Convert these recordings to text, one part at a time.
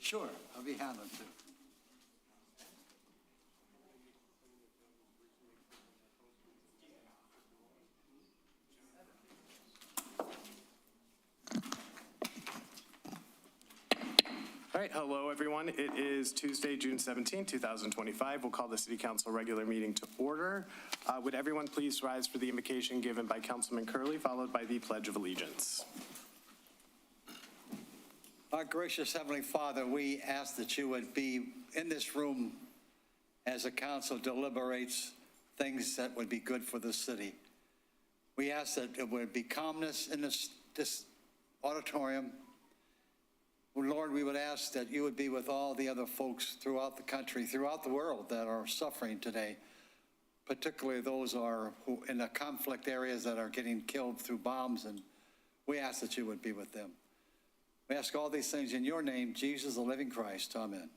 Sure, I'll be honored to. All right, hello everyone. It is Tuesday, June 17, 2025. We'll call the City Council regular meeting to order. Would everyone please rise for the invocation given by Councilman Curley, followed by the Pledge of Allegiance. Our gracious Heavenly Father, we ask that you would be in this room as the council deliberates things that would be good for the city. We ask that it would be calmness in this auditorium. Lord, we would ask that you would be with all the other folks throughout the country, throughout the world that are suffering today, particularly those who in the conflict areas that are getting killed through bombs, and we ask that you would be with them. We ask all these things in your name, Jesus, the living Christ. Amen.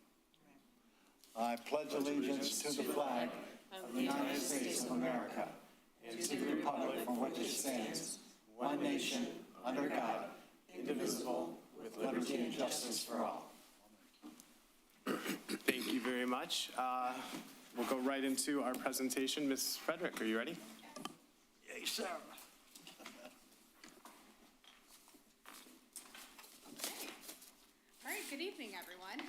I pledge allegiance to the flag of the United States of America and to the republic for which it stands, one nation, under God, indivisible, with liberty and justice for all. Thank you very much. We'll go right into our presentation. Ms. Frederick, are you ready? Yes, sir. All right, good evening, everyone.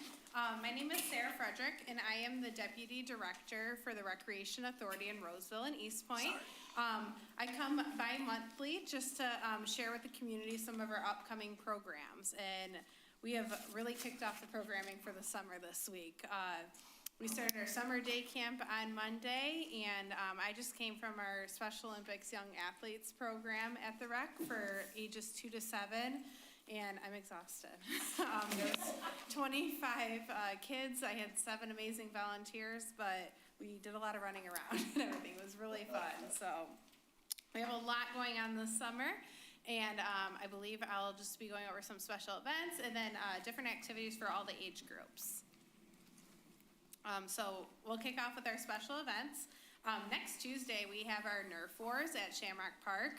My name is Sarah Frederick, and I am the Deputy Director for the Recreation Authority in Roseville and Eastpointe. I come bi-monthly just to share with the community some of our upcoming programs, and we have really kicked off the programming for the summer this week. We started our summer day camp on Monday, and I just came from our Special Olympics Young Athletes program at the rec for ages 2 to 7. And I'm exhausted. There's 25 kids. I had 7 amazing volunteers, but we did a lot of running around and everything. It was really fun. So we have a lot going on this summer, and I believe I'll just be going over some special events and then different activities for all the age groups. So we'll kick off with our special events. Next Tuesday, we have our Nerf Wars at Shamrock Park.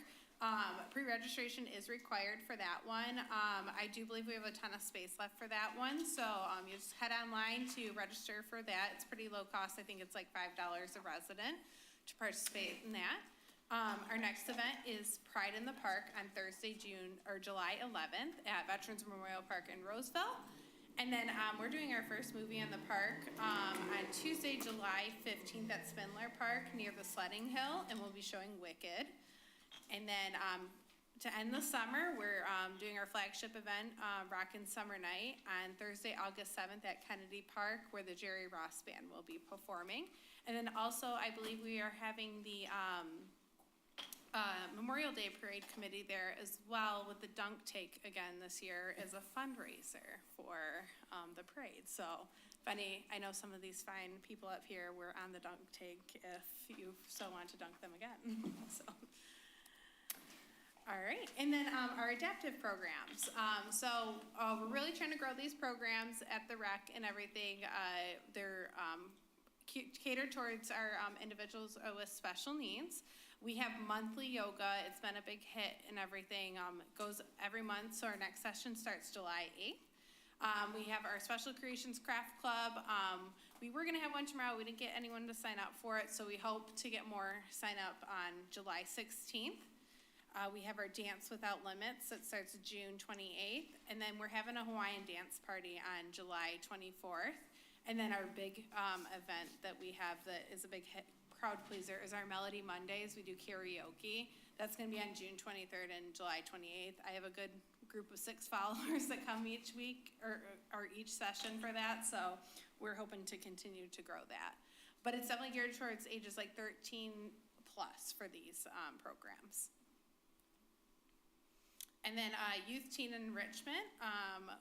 Pre-registration is required for that one. I do believe we have a ton of space left for that one, so you just head online to register for that. It's pretty low cost. I think it's like $5 a resident to participate in that. Our next event is Pride in the Park on Thursday, July 11th at Veterans Memorial Park in Roseville. And then we're doing our first movie in the park on Tuesday, July 15th at Spindler Park near the sledding hill, and we'll be showing Wicked. And then to end the summer, we're doing our flagship event, Rockin' Summer Night, on Thursday, August 7th at Kennedy Park, where the Jerry Ross Band will be performing. And then also, I believe we are having the Memorial Day Parade Committee there as well with the dunk take again this year as a fundraiser for the parade. So I know some of these fine people up here were on the dunk take if you so want to dunk them again. So. All right, and then our adaptive programs. We're really trying to grow these programs at the rec and everything. They're catered towards our individuals with special needs. We have monthly yoga. It's been a big hit and everything. It goes every month, so our next session starts July 8th. We have our Special Creations Craft Club. We were gonna have one tomorrow. We didn't get anyone to sign up for it, so we hope to get more sign up on July 16th. We have our Dance Without Limits that starts June 28th, and then we're having a Hawaiian dance party on July 24th. And then our big event that we have that is a big hit, crowd pleaser is our Melody Mondays. We do karaoke. That's going to be on June 23rd and July 28th. I have a good group of 6 followers that come each week or each session for that, so we're hoping to continue to grow that. But it's definitely geared towards ages like 13 plus for these programs. And then Youth Teen Enrichment,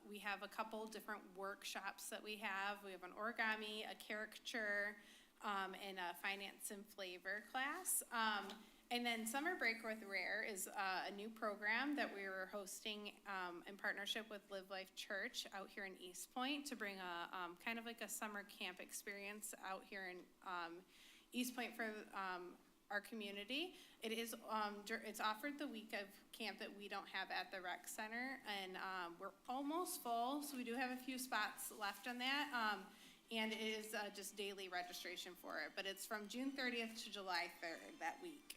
we have a couple different workshops that we have. We have an origami, a caricature, and a finance and flavor class. And then Summer Break with Rare is a new program that we were hosting in partnership with Live Life Church out here in Eastpointe to bring a kind of like a summer camp experience out here in Eastpointe for our community. It is, it's offered the week of camp that we don't have at the rec center, and we're almost full, so we do have a few spots left on that. And it is just daily registration for it, but it's from June 30th to July 3rd that week.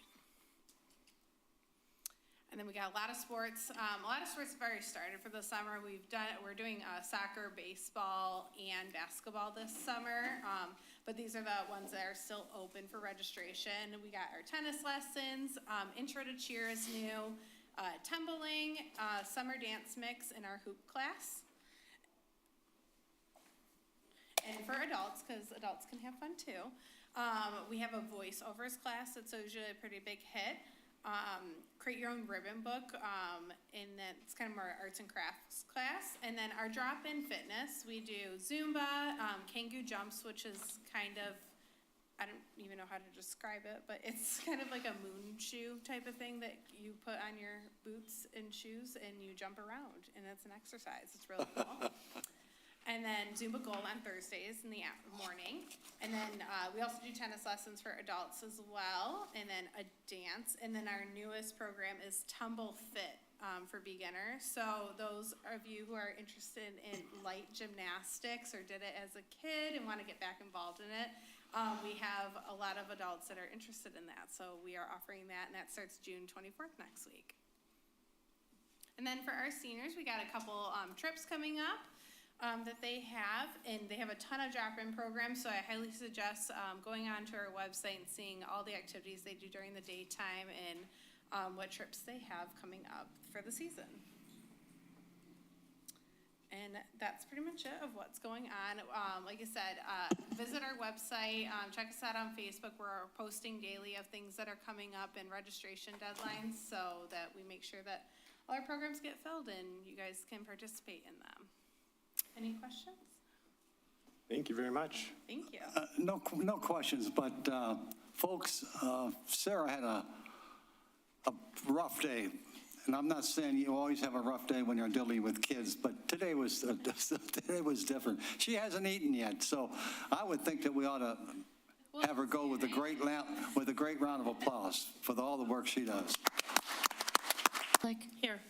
And then we got a lot of sports. A lot of sports have already started for the summer. We're doing soccer, baseball, and basketball this summer. But these are the ones that are still open for registration. We got our tennis lessons, intro to cheer is new, tumbling, summer dance mix in our hoop class. And for adults, because adults can have fun too, we have a voiceovers class that's usually a pretty big hit. Create your own ribbon book, and then it's kind of more arts and crafts class. And then our drop-in fitness, we do Zumba, Kangoo jumps, which is kind of, I don't even know how to describe it, but it's kind of like a moon shoe type of thing that you put on your boots and shoes and you jump around, and it's an exercise. It's really cool. And then Zumba Gold on Thursdays in the morning. And then we also do tennis lessons for adults as well, and then a dance. And then our newest program is Tumble Fit for beginners. So those of you who are interested in light gymnastics or did it as a kid and want to get back involved in it, we have a lot of adults that are interested in that. So we are offering that, and that starts June 24th next week. And then for our seniors, we got a couple trips coming up that they have, and they have a ton of drop-in programs, so I highly suggest going onto our website and seeing all the activities they do during the daytime and what trips they have coming up for the season. And that's pretty much it of what's going on. Like I said, visit our website, check us out on Facebook. We're posting daily of things that are coming up and registration deadlines so that we make sure that all our programs get filled and you guys can participate in them. Any questions? Thank you very much. Thank you. No questions, but folks, Sarah had a rough day. And I'm not saying you always have a rough day when you're dealing with kids, but today was different. She hasn't eaten yet, so I would think that we ought to have her go with a great round of applause for all the work she does. Here.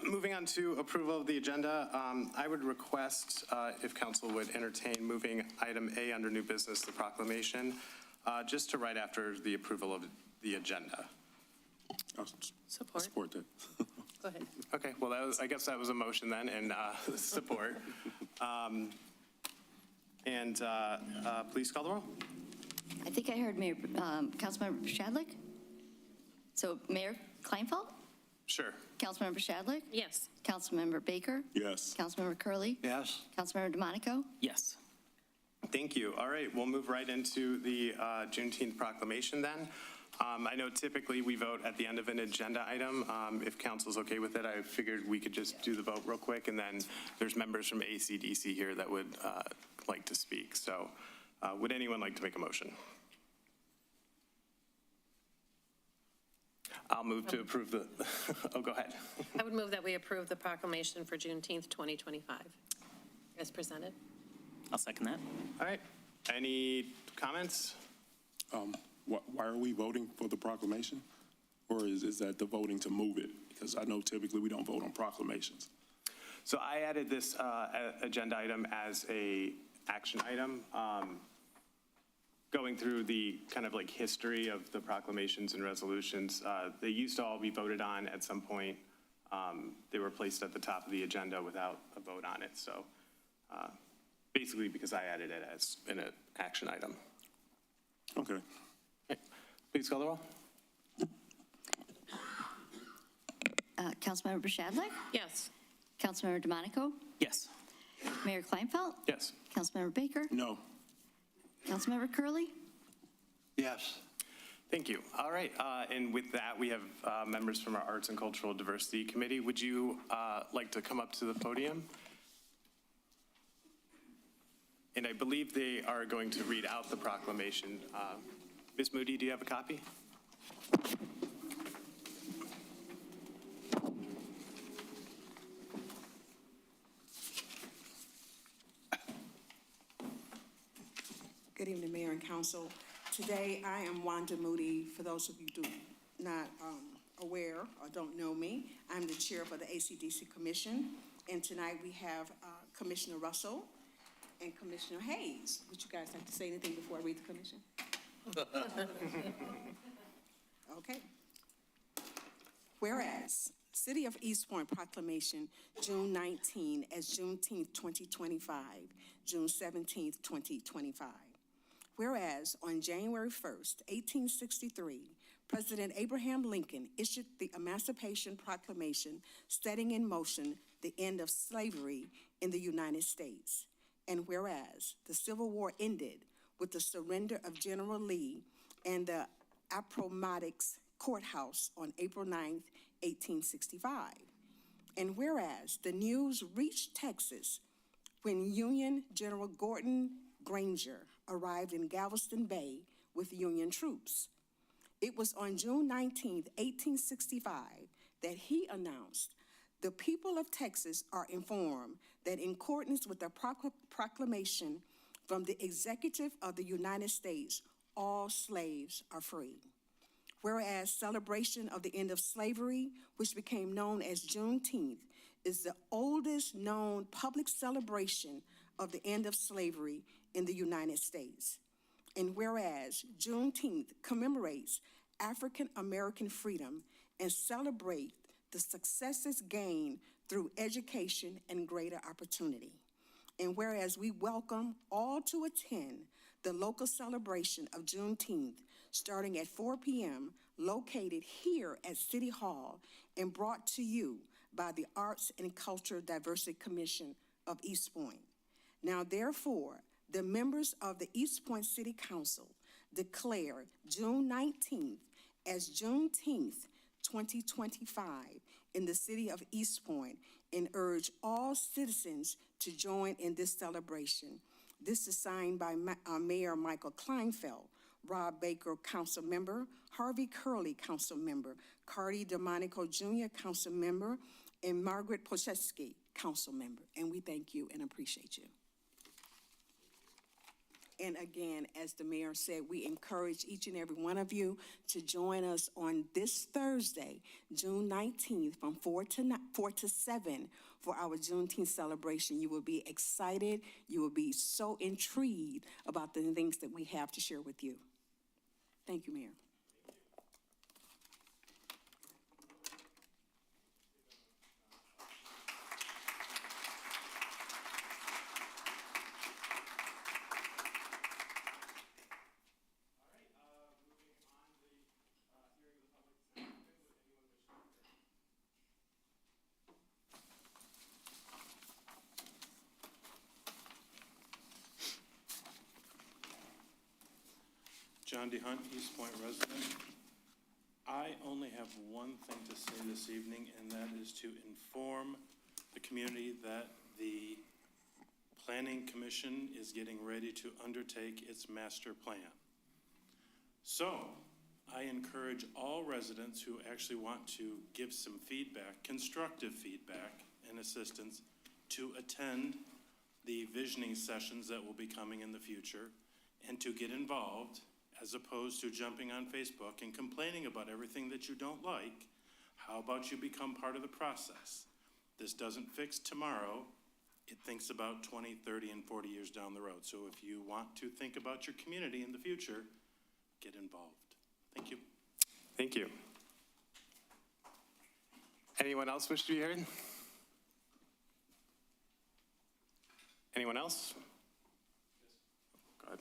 Moving on to approval of the agenda, I would request if council would entertain moving item A under new business, the proclamation, just to right after the approval of the agenda. I'll support that. Go ahead. Okay, well, I guess that was a motion then, and support. Please call the roll. I think I heard Councilmember Shadlick. So Mayor Kleinfeld? Sure. Councilmember Shadlick? Yes. Councilmember Baker? Yes. Councilmember Curley? Yes? Councilmember DeMonico? Yes. Thank you. All right, we'll move right into the Juneteenth proclamation then. I know typically we vote at the end of an agenda item. If council's okay with it, I figured we could just do the vote real quick, and then there's members from ACDC here that would like to speak. So would anyone like to make a motion? I'll move to approve the, oh, go ahead. I would move that we approve the proclamation for Juneteenth 2025 as presented. I'll second that. All right, any comments? Why are we voting for the proclamation? Or is that the voting to move it? Because I know typically we don't vote on proclamations. So I added this agenda item as a action item. Going through the kind of like history of the proclamations and resolutions, they used to all be voted on at some point. They were placed at the top of the agenda without a vote on it. So basically because I added it as an action item. Okay. Please call the roll. Councilmember Shadlick? Yes. Councilmember DeMonico? Yes. Mayor Kleinfeld? Yes. Councilmember Baker? No. Councilmember Curley? Yes. Thank you. All right, and with that, we have members from our Arts and Cultural Diversity Committee. Would you like to come up to the podium? And I believe they are going to read out the proclamation. Ms. Moody, do you have a copy? Good evening, Mayor and Council. Today, I am Wanda Moody. For those of you who do not aware or don't know me, I'm the chair for the ACDC Commission. And tonight we have Commissioner Russell and Commissioner Hayes. Would you guys like to say anything before I read the commission? Okay. Whereas, City of Eastpointe proclamation, June 19 as Juneteenth 2025, June 17th, 2025. Whereas, on January 1st, 1863, President Abraham Lincoln issued the Emancipation Proclamation, setting in motion the end of slavery in the United States. And whereas, the Civil War ended with the surrender of General Lee and the Appomattox Courthouse on April 9th, 1865. And whereas, the news reached Texas when Union General Gordon Granger arrived in Galveston Bay with Union troops. It was on June 19, 1865, that he announced, "The people of Texas are informed that in accordance with the proclamation from the Executive of the United States, all slaves are free." Whereas celebration of the end of slavery, which became known as Juneteenth, is the oldest known public celebration of the end of slavery in the United States. And whereas Juneteenth commemorates African American freedom and celebrates the successes gained through education and greater opportunity. And whereas we welcome all to attend the local celebration of Juneteenth starting at 4 p.m., located here at City Hall and brought to you by the Arts and Culture Diversity Commission of Eastpointe. Now, therefore, the members of the Eastpointe City Council declare June 19th as Juneteenth 2025 in the city of Eastpointe and urge all citizens to join in this celebration. This is signed by Mayor Michael Kleinfeld, Rob Baker, Council Member, Harvey Curley, Council Member, Cardi DeMonico Jr., Council Member, and Margaret Pocheski, Council Member. And we thank you and appreciate you. And again, as the mayor said, we encourage each and every one of you to join us on this Thursday, June 19th, from 4 to 7 for our Juneteenth celebration. You will be excited. You will be so intrigued about the things that we have to share with you. Thank you, Mayor. John DeHunt, Eastpointe resident. I only have one thing to say this evening, and that is to inform the community that the Planning Commission is getting ready to undertake its master plan. So I encourage all residents who actually want to give some feedback, constructive feedback and assistance, to attend the visioning sessions that will be coming in the future and to get involved, as opposed to jumping on Facebook and complaining about everything that you don't like. How about you become part of the process? This doesn't fix tomorrow. It thinks about 20, 30, and 40 years down the road. So if you want to think about your community in the future, get involved. Thank you. Thank you. Anyone else wish to be heard? Anyone else? Go ahead.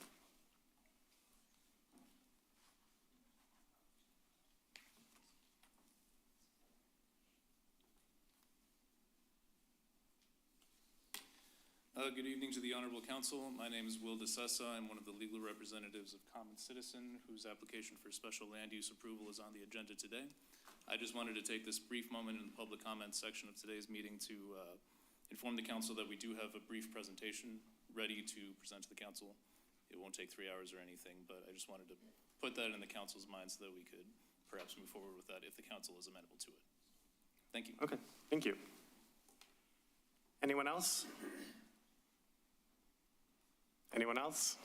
Good evening to the Honorable Council. My name is Will DeSessa. I'm one of the legal representatives of Common Citizen, whose application for special land use approval is on the agenda today. I just wanted to take this brief moment in the public comments section of today's meeting to inform the council that we do have a brief presentation ready to present to the council. It won't take 3 hours or anything, but I just wanted to put that in the council's mind so that we could perhaps move forward with that if the council is amenable to it. Thank you. Okay, thank you. Anyone else? Anyone else?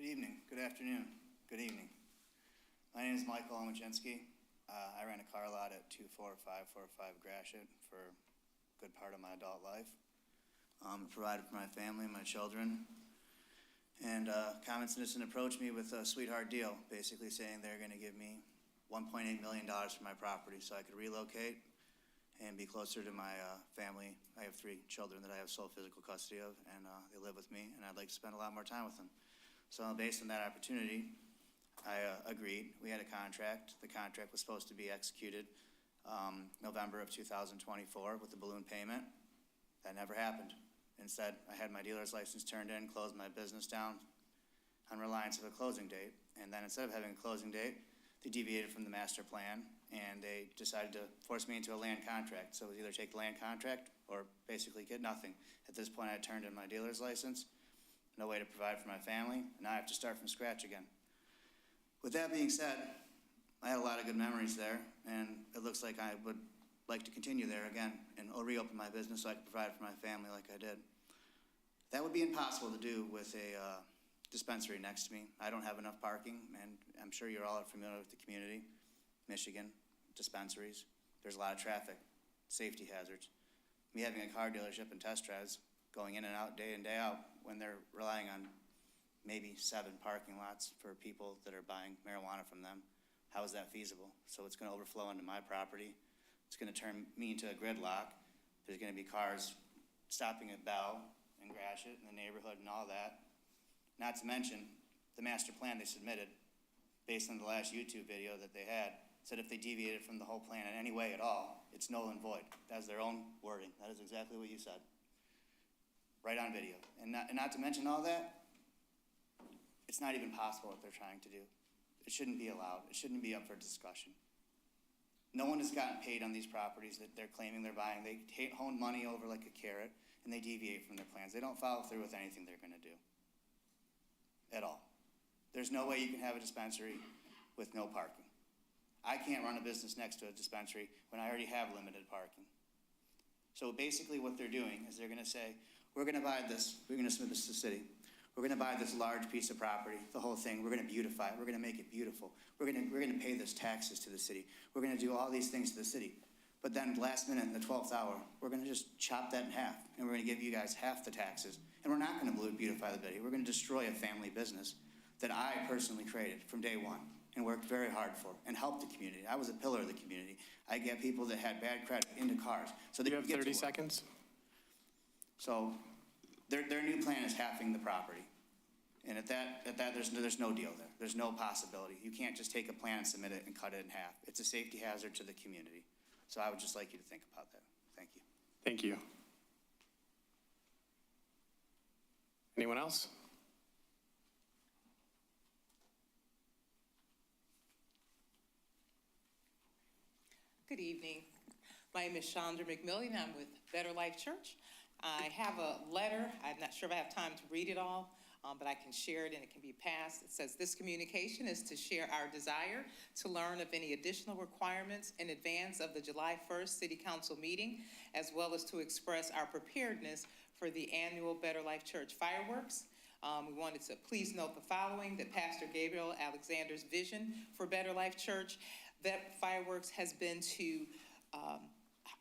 Good evening, good afternoon, good evening. My name is Michael Omajinsky. I ran a car lot at 24545 Gratiot for a good part of my adult life. Provided for my family and my children. And Common Citizen approached me with a sweetheart deal, basically saying they're going to give me $1.8 million for my property so I could relocate and be closer to my family. I have 3 children that I have sole physical custody of, and they live with me, and I'd like to spend a lot more time with them. So based on that opportunity, I agreed. We had a contract. The contract was supposed to be executed November of 2024 with the balloon payment. That never happened. Instead, I had my dealer's license turned in, closed my business down on reliance of a closing date. And then instead of having a closing date, they deviated from the master plan, and they decided to force me into a land contract. So it was either take the land contract or basically get nothing. At this point, I turned in my dealer's license, no way to provide for my family, and now I have to start from scratch again. With that being said, I had a lot of good memories there, and it looks like I would like to continue there again and reopen my business so I could provide for my family like I did. That would be impossible to do with a dispensary next to me. I don't have enough parking, and I'm sure you're all familiar with the community, Michigan, dispensaries. There's a lot of traffic, safety hazards. Me having a car dealership and test drives, going in and out day in, day out, when they're relying on maybe 7 parking lots for people that are buying marijuana from them, how is that feasible? So it's going to overflow into my property. It's going to turn me into a gridlock. There's going to be cars stopping at Bell and Gratiot and the neighborhood and all that. Not to mention, the master plan they submitted, based on the last YouTube video that they had, said if they deviated from the whole plan in any way at all, it's null and void. That's their own wording. That is exactly what you said. Right on video. And not to mention all that, it's not even possible what they're trying to do. It shouldn't be allowed. It shouldn't be up for discussion. No one has gotten paid on these properties that they're claiming they're buying. They hone money over like a carrot, and they deviate from their plans. They don't follow through with anything they're going to do at all. There's no way you can have a dispensary with no parking. I can't run a business next to a dispensary when I already have limited parking. So basically what they're doing is they're going to say, we're going to buy this, we're going to submit this to the city. We're going to buy this large piece of property, the whole thing. We're going to beautify it. We're going to make it beautiful. We're going to pay this taxes to the city. We're going to do all these things to the city. But then last minute, in the 12th hour, we're going to just chop that in half, and we're going to give you guys half the taxes. And we're not going to beautify the city. We're going to destroy a family business that I personally created from day one and worked very hard for and helped the community. I was a pillar of the community. I get people that had bad credit into cars. So they You have get 30 to work. seconds. So their new plan is halving the property. And at that there's no deal there. There's no possibility. You can't just take a plan and submit it and cut it in half. It's a safety hazard to the community. So I would just like you to think about that. Thank you. Thank you. Anyone else? Good evening. My name is Chandra McMillian. I'm with Better Life Church. I have a letter. I'm not sure if I have time to read it all, but I can share it and it can be passed. It says, this communication is to share our desire to learn of any additional requirements in advance of the July 1st City Council meeting, as well as to express our preparedness for the annual Better Life Church fireworks. We wanted to please note the following, that Pastor Gabriel Alexander's vision for Better Life Church, that fireworks has been to,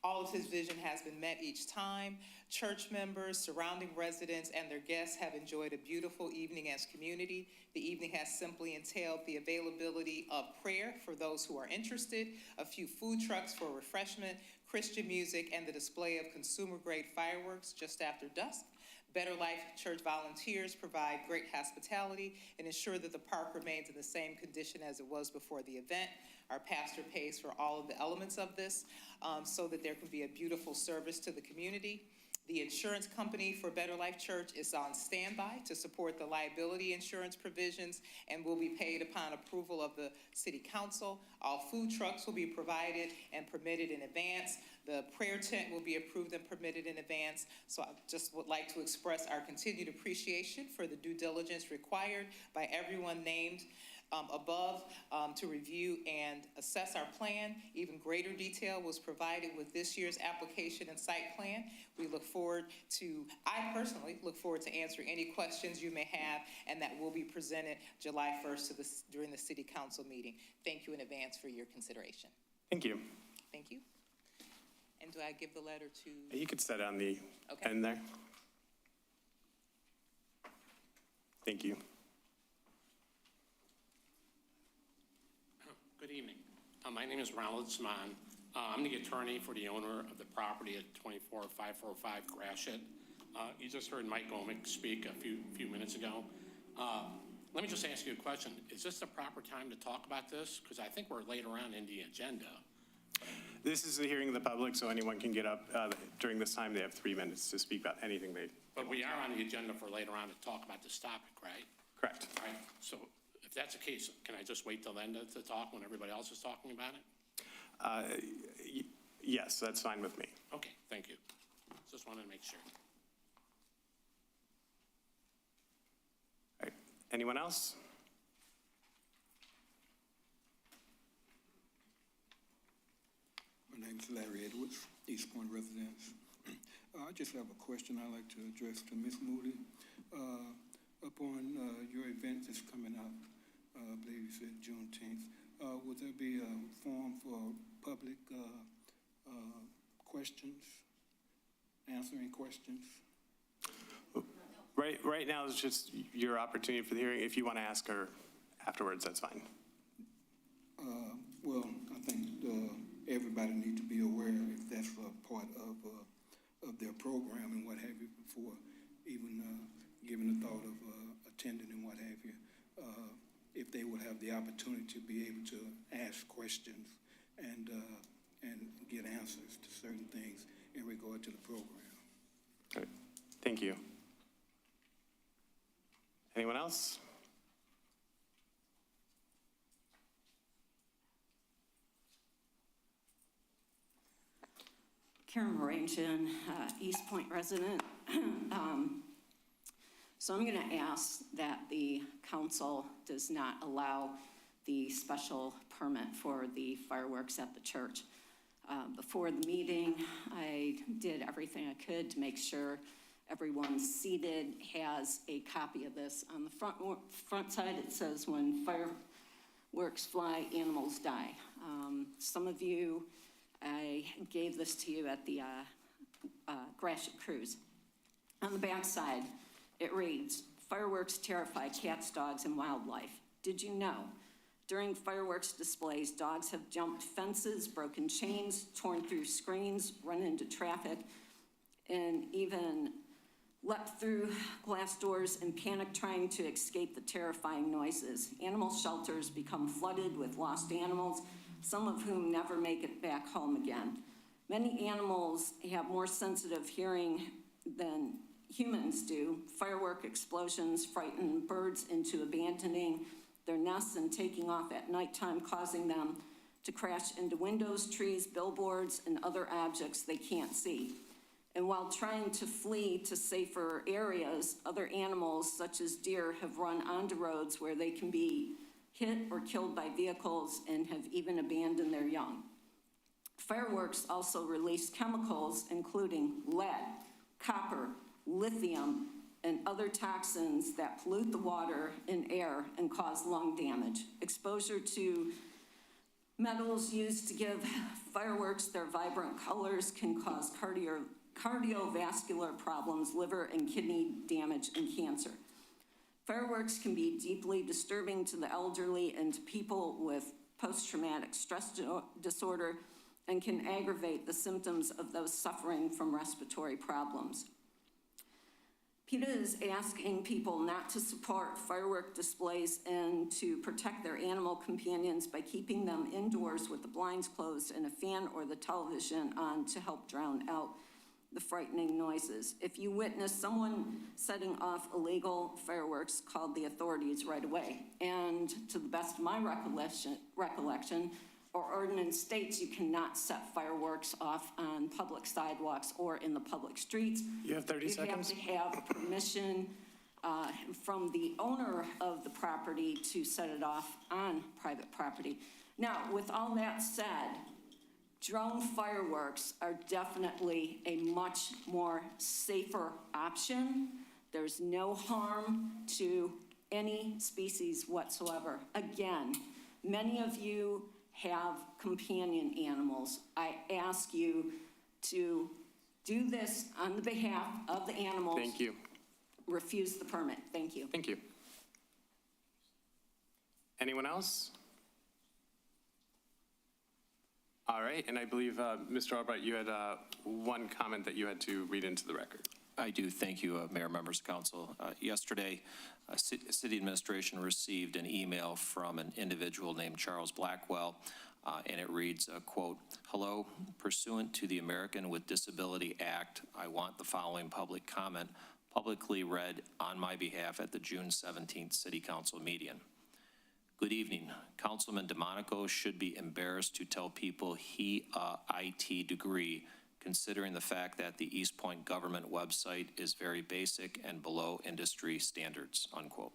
all of his vision has been met each time. Church members, surrounding residents, and their guests have enjoyed a beautiful evening as community. The evening has simply entailed the availability of prayer for those who are interested, a few food trucks for refreshment, Christian music, and the display of consumer-grade fireworks just after dusk. Better Life Church volunteers provide great hospitality and ensure that the park remains in the same condition as it was before the event. Our pastor pays for all of the elements of this so that there can be a beautiful service to the community. The insurance company for Better Life Church is on standby to support the liability insurance provisions and will be paid upon approval of the City Council. All food trucks will be provided and permitted in advance. The prayer tent will be approved and permitted in advance. So I just would like to express our continued appreciation for the due diligence required by everyone named above to review and assess our plan. Even greater detail was provided with this year's application and site plan. We look forward to, I personally look forward to answering any questions you may have, and that will be presented July 1st during the City Council meeting. Thank you in advance for your consideration. Thank you. Thank you. And do I give the letter to? You could set it on the Okay. end there. Thank you. Good evening. My name is Ronald Sman. I'm the attorney for the owner of the property at 24545 Gratiot. You just heard Mike Omick speak a few minutes ago. Let me just ask you a question. Is this the proper time to talk about this? Because I think we're later on in the agenda. This is the hearing of the public, so anyone can get up during this time. They have 3 minutes to speak about anything they. But we are on the agenda for later on to talk about this topic, right? Correct. All right. So if that's the case, can I just wait till then to talk when everybody else is talking about it? Yes, that's fine with me. Okay, thank you. Just wanted to make sure. All right. Anyone else? My name is Larry Edwards, Eastpointe residence. I just have a question I'd like to address to Ms. Moody. Upon your event that's coming up, I believe you said Juneteenth, would there be a forum for public questions, answering questions? Right now is just your opportunity for the hearing. If you want to ask her afterwards, that's fine. Well, I think everybody needs to be aware if that's a part of their program and what have you before even giving the thought of attending and what have you. If they would have the opportunity to be able to ask questions and get answers to certain things in regard to the program. All right. Thank you. Anyone else? Karen Morangian, Eastpointe resident. So I'm going to ask that the council does not allow the special permit for the fireworks at the church. Before the meeting, I did everything I could to make sure everyone seated has a copy of this. On the front side, it says, "When fireworks fly, animals die." Some of you, I gave this to you at the Gratiot Cruise. On the back side, it reads, "Fireworks terrify cats, dogs, and wildlife. Did you know? During fireworks displays, dogs have jumped fences, broken chains, torn through screens, run into traffic, and even leapt through glass doors in panic trying to escape the terrifying noises. Animal shelters become flooded with lost animals, some of whom never make it back home again. Many animals have more sensitive hearing than humans do. Firework explosions frighten birds into abandoning their nests and taking off at nighttime, causing them to crash into windows, trees, billboards, and other objects they can't see. And while trying to flee to safer areas, other animals, such as deer, have run onto roads where they can be hit or killed by vehicles and have even abandoned their young. Fireworks also release chemicals including lead, copper, lithium, and other toxins that pollute the water and air and cause lung damage. Exposure to metals used to give fireworks their vibrant colors can cause cardiovascular problems, liver and kidney damage, and cancer. Fireworks can be deeply disturbing to the elderly and to people with post-traumatic stress disorder and can aggravate the symptoms of those suffering from respiratory problems. PETA is asking people not to support firework displays and to protect their animal companions by keeping them indoors with the blinds closed and a fan or the television on to help drown out the frightening noises. If you witness someone setting off illegal fireworks, call the authorities right away. And to the best of my recollection, our ordinance states you cannot set fireworks off on public sidewalks or in the public streets. You have 30 seconds. You have to have permission from the owner of the property to set it off on private property. Now, with all that said, drone fireworks are definitely a much more safer option. There's no harm to any species whatsoever. Again, many of you have companion animals. I ask you to do this on the behalf of the animals. Thank you. Refuse the permit. Thank you. Thank you. Anyone else? All right, and I believe, Mr. Albright, you had one comment that you had to read into the record. I do. Thank you, Mayor, members of council. Yesterday, city administration received an email from an individual named Charles Blackwell, and it reads, quote, "Hello, pursuant to the American with Disability Act, I want the following public comment publicly read on my behalf at the June 17th City Council meeting. Good evening. Councilman DeMonico should be embarrassed to tell people he IT degree, considering the fact that the Eastpointe government website is very basic and below industry standards," unquote.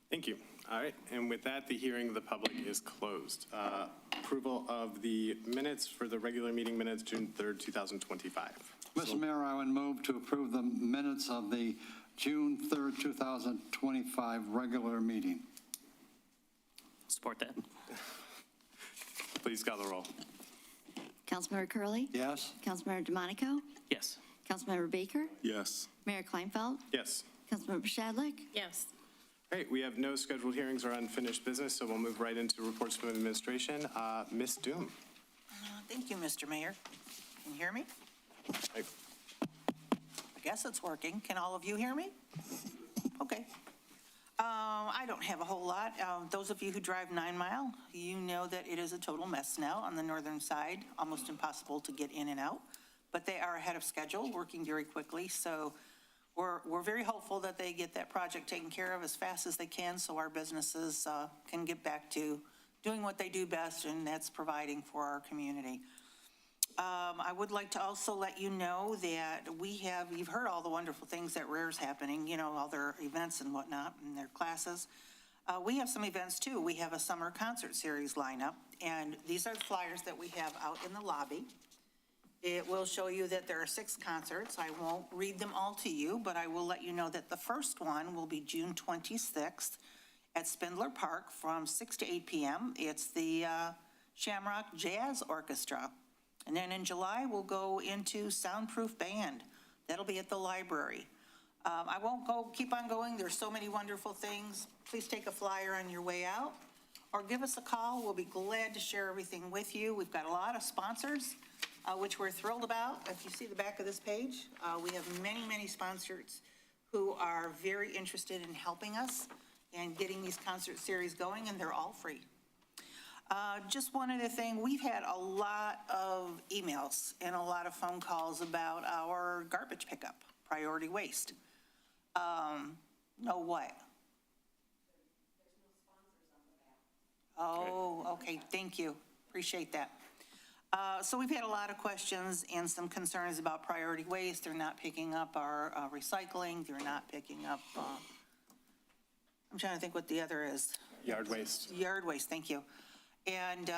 Thank you. All right, and with that, the hearing of the public is closed. Approval of the minutes for the regular meeting minutes, June 3rd, 2025. Mr. Mayor, I would move to approve the minutes of the June 3rd, 2025 regular meeting. Support that. Please call the roll. Councilmember Curley, Yes? Councilmember DeMonico, Yes. Councilmember Baker, Yes. Mayor Kleinfeld, Yes. Councilmember Shadlick. Yes. All right, we have no scheduled hearings or unfinished business, so we'll move right into reports from administration. Ms. Doom. Thank you, Mr. Mayor. Can you hear me? Hi. I guess it's working. Can all of you hear me? Okay. I don't have a whole lot. Those of you who drive 9 Mile, you know that it is a total mess now on the northern side, almost impossible to get in and out. But they are ahead of schedule, working very quickly. So we're very hopeful that they get that project taken care of as fast as they can so our businesses can get back to doing what they do best, and that's providing for our community. I would like to also let you know that you've heard all the wonderful things that RARE's happening, all their events and whatnot and their classes. We have some events too. We have a summer concert series lineup, and these are the flyers that we have out in the lobby. It will show you that there are 6 concerts. I won't read them all to you, but I will let you know that the first one will be June 26th at Spindler Park from 6 to 8 p.m. It's the Shamrock Jazz Orchestra. And then in July, we'll go into Soundproof Band. That'll be at the library. I won't keep on going. There's so many wonderful things. Please take a flyer on your way out or give us a call. We'll be glad to share everything with you. We've got a lot of sponsors, which we're thrilled about. If you see the back of this page, we have many, many sponsors who are very interested in helping us and getting these concert series going, and they're all free. Just one other thing, we've had a lot of emails and a lot of phone calls about our garbage pickup, priority waste. No what? Oh, okay, thank you, appreciate that. So we've had a lot of questions and some concerns about priority waste. They're not picking up our recycling, they're not picking up, I'm trying to think what the other is. Yard waste. Yard waste, thank you. And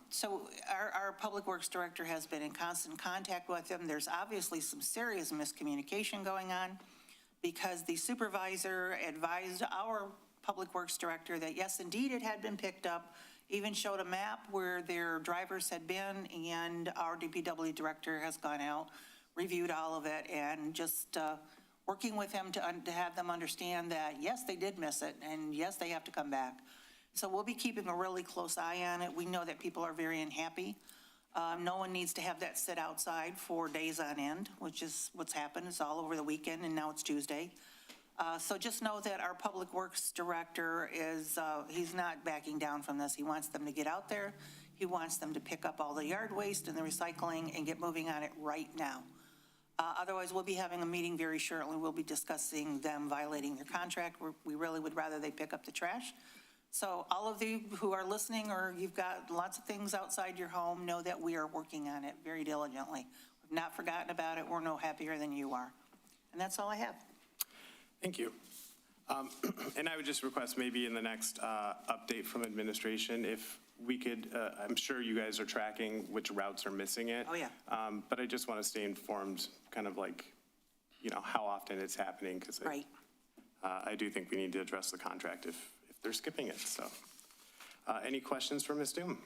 so our Public Works Director has been in constant contact with them. There's obviously some serious miscommunication going on because the supervisor advised our Public Works Director that yes, indeed, it had been picked up, even showed a map where their drivers had been, and our DPW Director has gone out, reviewed all of it, and just working with him to have them understand that, yes, they did miss it, and yes, they have to come back. So we'll be keeping a really close eye on it. We know that people are very unhappy. No one needs to have that sit outside for days on end, which is what's happened. It's all over the weekend, and now it's Tuesday. So just know that our Public Works Director he's not backing down from this. He wants them to get out there. He wants them to pick up all the yard waste and the recycling and get moving on it right now. Otherwise, we'll be having a meeting very shortly. We'll be discussing them violating their contract. We really would rather they pick up the trash. So all of you who are listening or you've got lots of things outside your home, know that we are working on it very diligently. We've not forgotten about it. We're no happier than you are. And that's all I have. Thank you. And I would just request maybe in the next update from administration, if we could, I'm sure you guys are tracking which routes are missing it. Oh, yeah. But I just want to stay informed, kind of like, how often it's happening, because Right. I do think we need to address the contract if they're skipping it, so. Any questions for Ms. Doom?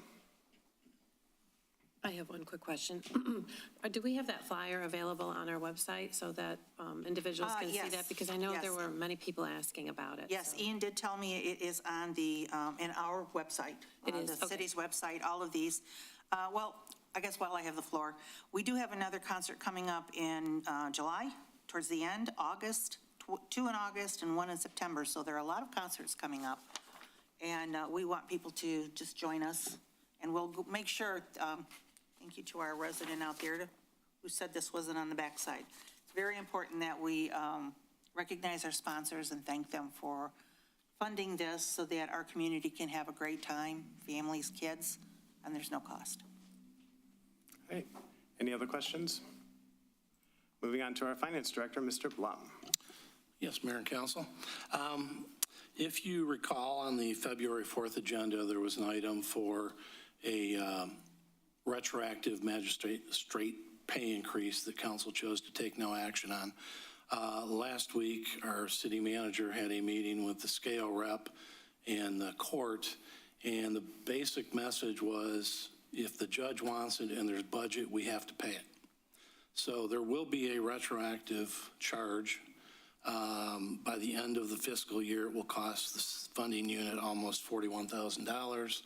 I have one quick question. Do we have that flyer available on our website so that individuals can see Yes. that? Because I know there Yes. were many people asking about it. Yes, so. Ian did tell me it is on in our website. It is, The okay. city's website, all of these. Well, I guess while I have the floor, we do have another concert coming up in July, towards the end, August, 2 in August and 1 in September. So there are a lot of concerts coming up. And we want people to just join us. And we'll make sure, thank you to our resident out there who said this wasn't on the backside. It's very important that we recognize our sponsors and thank them for funding this so that our community can have a great time, families, kids, and there's no cost. All right. Any other questions? Moving on to our Finance Director, Mr. Blum. Yes, Mayor and Council. If you recall, on the February 4th agenda, there was an item for a retroactive magistrate pay increase that council chose to take no action on. Last week, our city manager had a meeting with the scale rep and the court, and the basic message was, if the judge wants it and there's budget, we have to pay it. So there will be a retroactive charge. By the end of the fiscal year, it will cost the funding unit almost $41,000.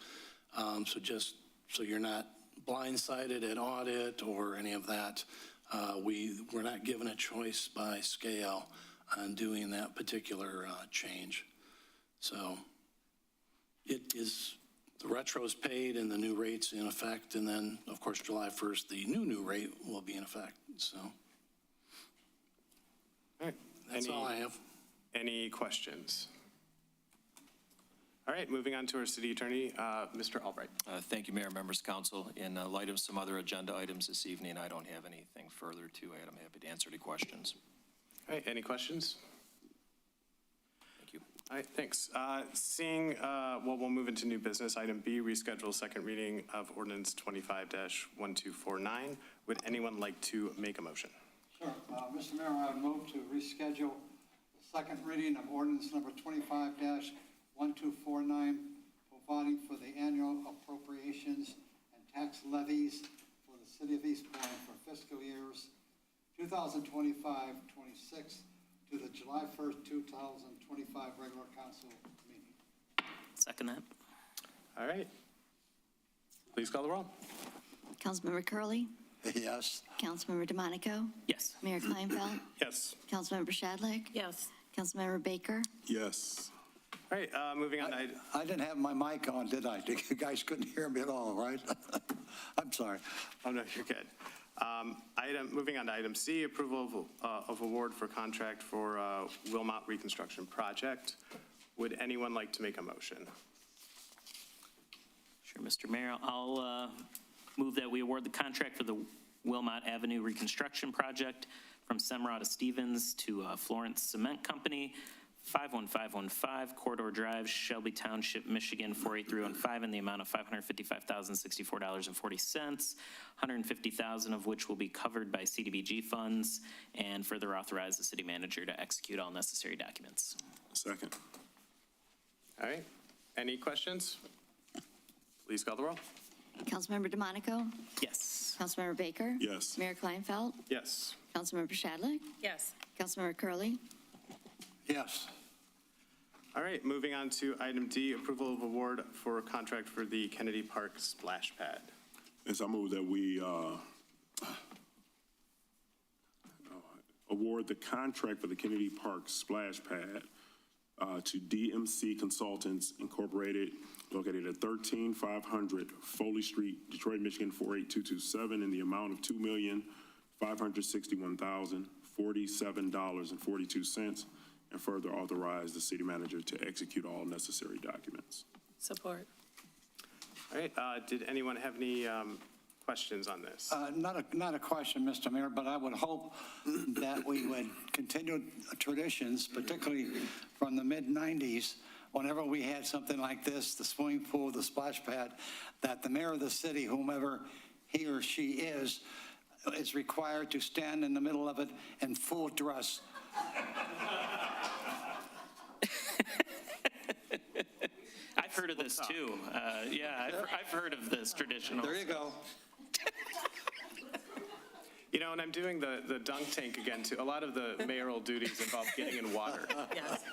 So just so you're not blindsided at audit or any of that, we're not given a choice by scale on doing that particular change. So it is, the retro is paid and the new rate's in effect, and then, of course, July 1st, the new rate will be in effect, so. All right. That's all I have. Any questions? All right, moving on to our city attorney, Mr. Albright. Thank you, Mayor, members of council. In light of some other agenda items this evening, I don't have anything further to add. I'm happy to answer any questions. All right, any questions? Thank you. All right, thanks. We'll move into new business. Item B, reschedule second reading of ordinance 25-1249. Would anyone like to make a motion? Sure. Mr. Mayor, I move to reschedule the second reading of ordinance number 25-1249, providing for the annual appropriations and tax levies for the city of Eastpointe for fiscal years 2025-26 to the July 1st, 2025 regular council meeting. Second that. All right. Please call the roll. Councilmember Curley, Yes. Councilmember DeMonico, Yes. Mayor Kleinfeld, Yes. Councilmember Shadlick, Yes. Councilmember Baker. Yes. All right, moving on. I didn't have my mic on, did I? You guys couldn't hear me at all, right? I'm sorry. Oh, no, you're good. Moving on to item C, approval of award for contract for Wilmot Reconstruction Project. Would anyone like to make a motion? Sure, Mr. Mayor. I'll move that we award the contract for the Wilmot Avenue Reconstruction Project from Semrata Stevens to Florence Cement Company, 51515 Corridor Drive, Shelby Township, Michigan, 48315, in the amount of $555,064.40, $150,000 of which will be covered by CDBG funds, and further authorize the city manager to execute all necessary documents. Second. All right, any questions? Please call the roll. Councilmember DeMonico, Yes. Councilmember Baker. Yes. Mayor Kleinfeld, Yes. Councilmember Shadlick, Yes. Councilmember Curley. Yes. All right, moving on to item D, approval of award for a contract for the Kennedy Park splash pad. Yes, I move that we award the contract for the Kennedy Park splash pad to DMC Consultants Incorporated, located at 13500 Foley Street, Detroit, Michigan, 48227, in the amount of $2,561,047.42, and further authorize the city manager to execute all necessary documents. Support. All right, did anyone have any questions on this? Not a question, Mr. Mayor, but I would hope that we would continue traditions, particularly from the mid-'90s, whenever we had something like this, the swimming pool, the splash pad, that the mayor of the city, whomever he or she is required to stand in the middle of it in full dress. I've heard of this too. Yeah, I've heard of this tradition. There you go. You know, and I'm doing the dunk tank again too. A lot of the mayoral duties involve getting in water. Yes.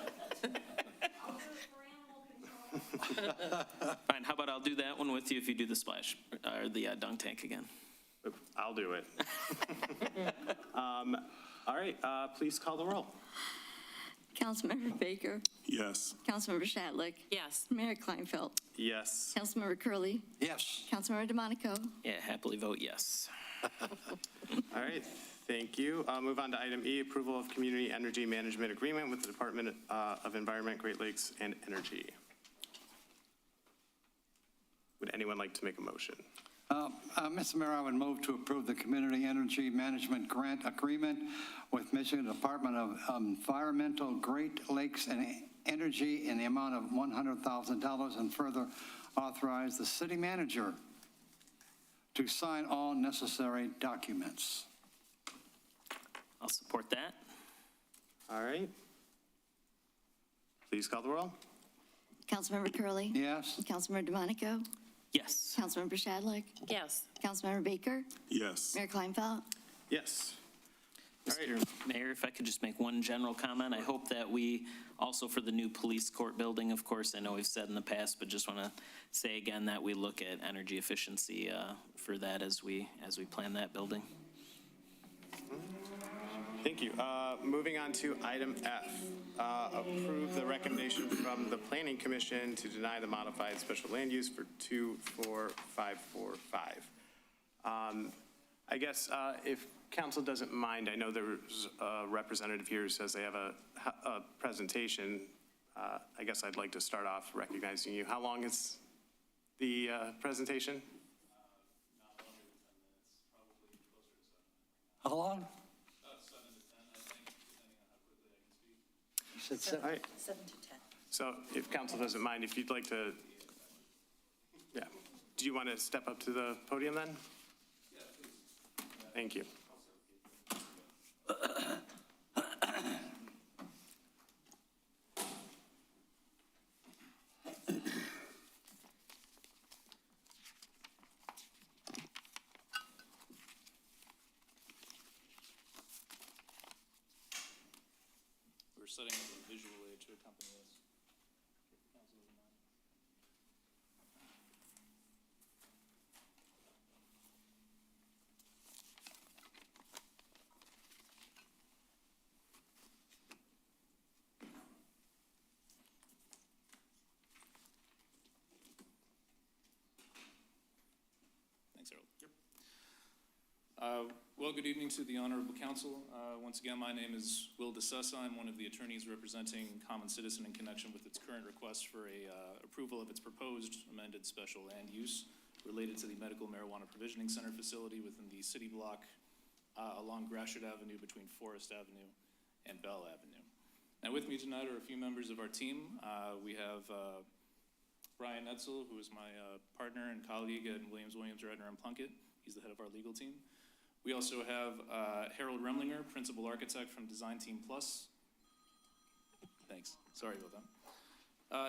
Fine, how about I'll do that one with you if you do the splash, or the dunk tank again. I'll do it. All right, please call the roll. Councilmember Baker, Yes. Councilmember Shadlick, Yes. Mayor Kleinfeld, Yes. Councilmember Curley, Yes. Councilmember DeMonico. Yeah, happily vote yes. All right, thank you. I'll move on to item E, approval of community energy management agreement with the Department of Environment, Great Lakes, and Energy. Would anyone like to make a motion? Mr. Mayor, I would move to approve the Community Energy Management Grant Agreement with Michigan Department of Environmental, Great Lakes, and Energy in the amount of $100,000, and further authorize the city manager to sign all necessary documents. I'll support that. All right. Please call the roll. Councilmember Curley. Yes. Councilmember DeMonico. Yes. Councilmember Shadlick. Yes. Councilmember Baker. Yes. Mayor Kleinfeld. Yes. Mr. Mayor, if I could just make one general comment, I hope that we, also for the new police court building, of course, I know we've said in the past, but just want to say again that we look at energy efficiency for that as we plan that building. Thank you. Moving on to item F, approve the recommendation from the Planning Commission to deny the modified special land use for 24545. I guess if council doesn't mind, I know there's a representative here who says they have a presentation. I guess I'd like to start off recognizing you. How long is the presentation? How long? You said seven. All right. 7 to 10. So if council doesn't mind, if you'd like to, yeah. Do you want to step up to the podium then? Yeah, please. Thank you. We're setting up a visual aid to accompany this. Council doesn't mind. Thanks, Harold. Well, good evening to the Honorable Council. Once again, my name is Will DeSessa. I'm one of the attorneys representing Common Citizen in connection with its current request for approval of its proposed amended special land use related to the Medical Marijuana Provisioning Center facility within the city block along Gratiot Avenue between Forest Avenue and Bell Avenue. Now, with me tonight are a few members of our team. We have Brian Etzel, who is my partner and colleague at Williams, Redner, and Plunkett. He's the head of our legal team. We also have Harold Remlinger, Principal Architect from Design Team Plus. Thanks, sorry about that.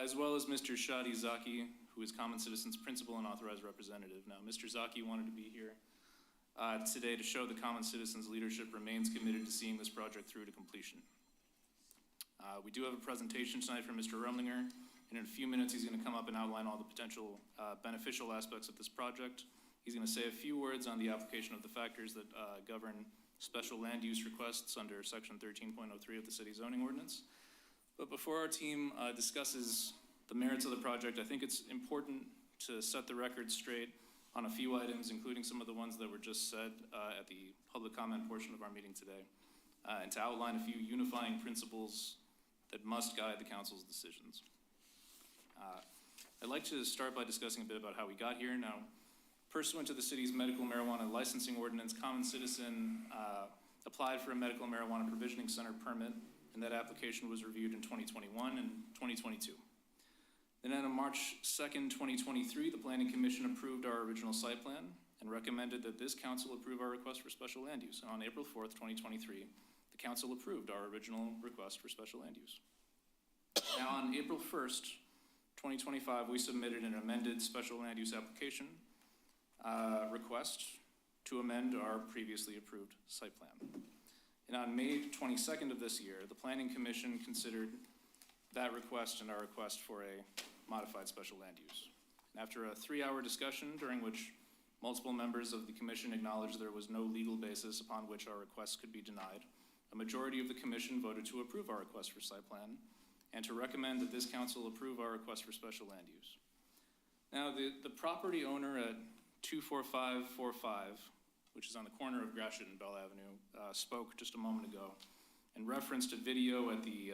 As well as Mr. Shadi Zaki, who is Common Citizen's Principal and Authorized Representative. Now, Mr. Zaki wanted to be here today to show the Common Citizen's leadership remains committed to seeing this project through to completion. We do have a presentation tonight from Mr. Remlinger, and in a few minutes he's going to come up and outline all the potential beneficial aspects of this project. He's going to say a few words on the application of the factors that govern special land use requests under Section 13.03 of the City Zoning Ordinance. But before our team discusses the merits of the project, I think it's important to set the record straight on a few items, including some of the ones that were just said at the public comment portion of our meeting today, and to outline a few unifying principles that must guide the council's decisions. I'd like to start by discussing a bit about how we got here. Now, Pursuant to the city's medical marijuana licensing ordinance, Common Citizen applied for a medical marijuana provisioning center permit, and that application was reviewed in 2021 and 2022. Then on March 2nd, 2023, the Planning Commission approved our original site plan and recommended that this council approve our request for special land use. And on April 4th, 2023, the council approved our original request for special land use. Now, on April 1st, 2025, we submitted an amended special land use application request to amend our previously approved site plan. And on May 22nd of this year, the Planning Commission considered that request and our request for a modified special land use. And after a 3-hour discussion during which multiple members of the commission acknowledged there was no legal basis upon which our request could be denied, a majority of the commission voted to approve our request for site plan and to recommend that this council approve our request for special land use. Now, the property owner at 24545, which is on the corner of Gratiot and Bell Avenue, spoke just a moment ago and referenced a video at the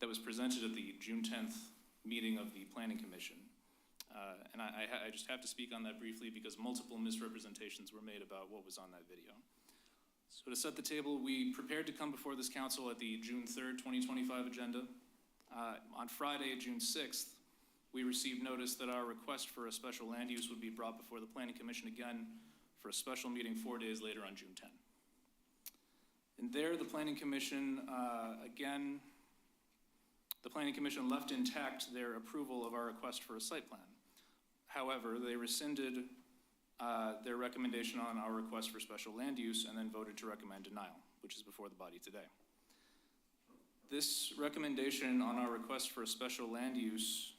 that was presented at the June 10th meeting of the Planning Commission. And I just have to speak on that briefly because multiple misrepresentations were made about what was on that video. So to set the table, we prepared to come before this council at the June 3rd, 2025 agenda. On Friday, June 6th, we received notice that our request for a special land use would be brought before the Planning Commission again for a special meeting 4 days later on June 10. And there, the Planning Commission, the Planning Commission left intact their approval of our request for a site plan. However, they rescinded their recommendation on our request for special land use and then voted to recommend denial, which is before the body today. This recommendation on our request for a special land use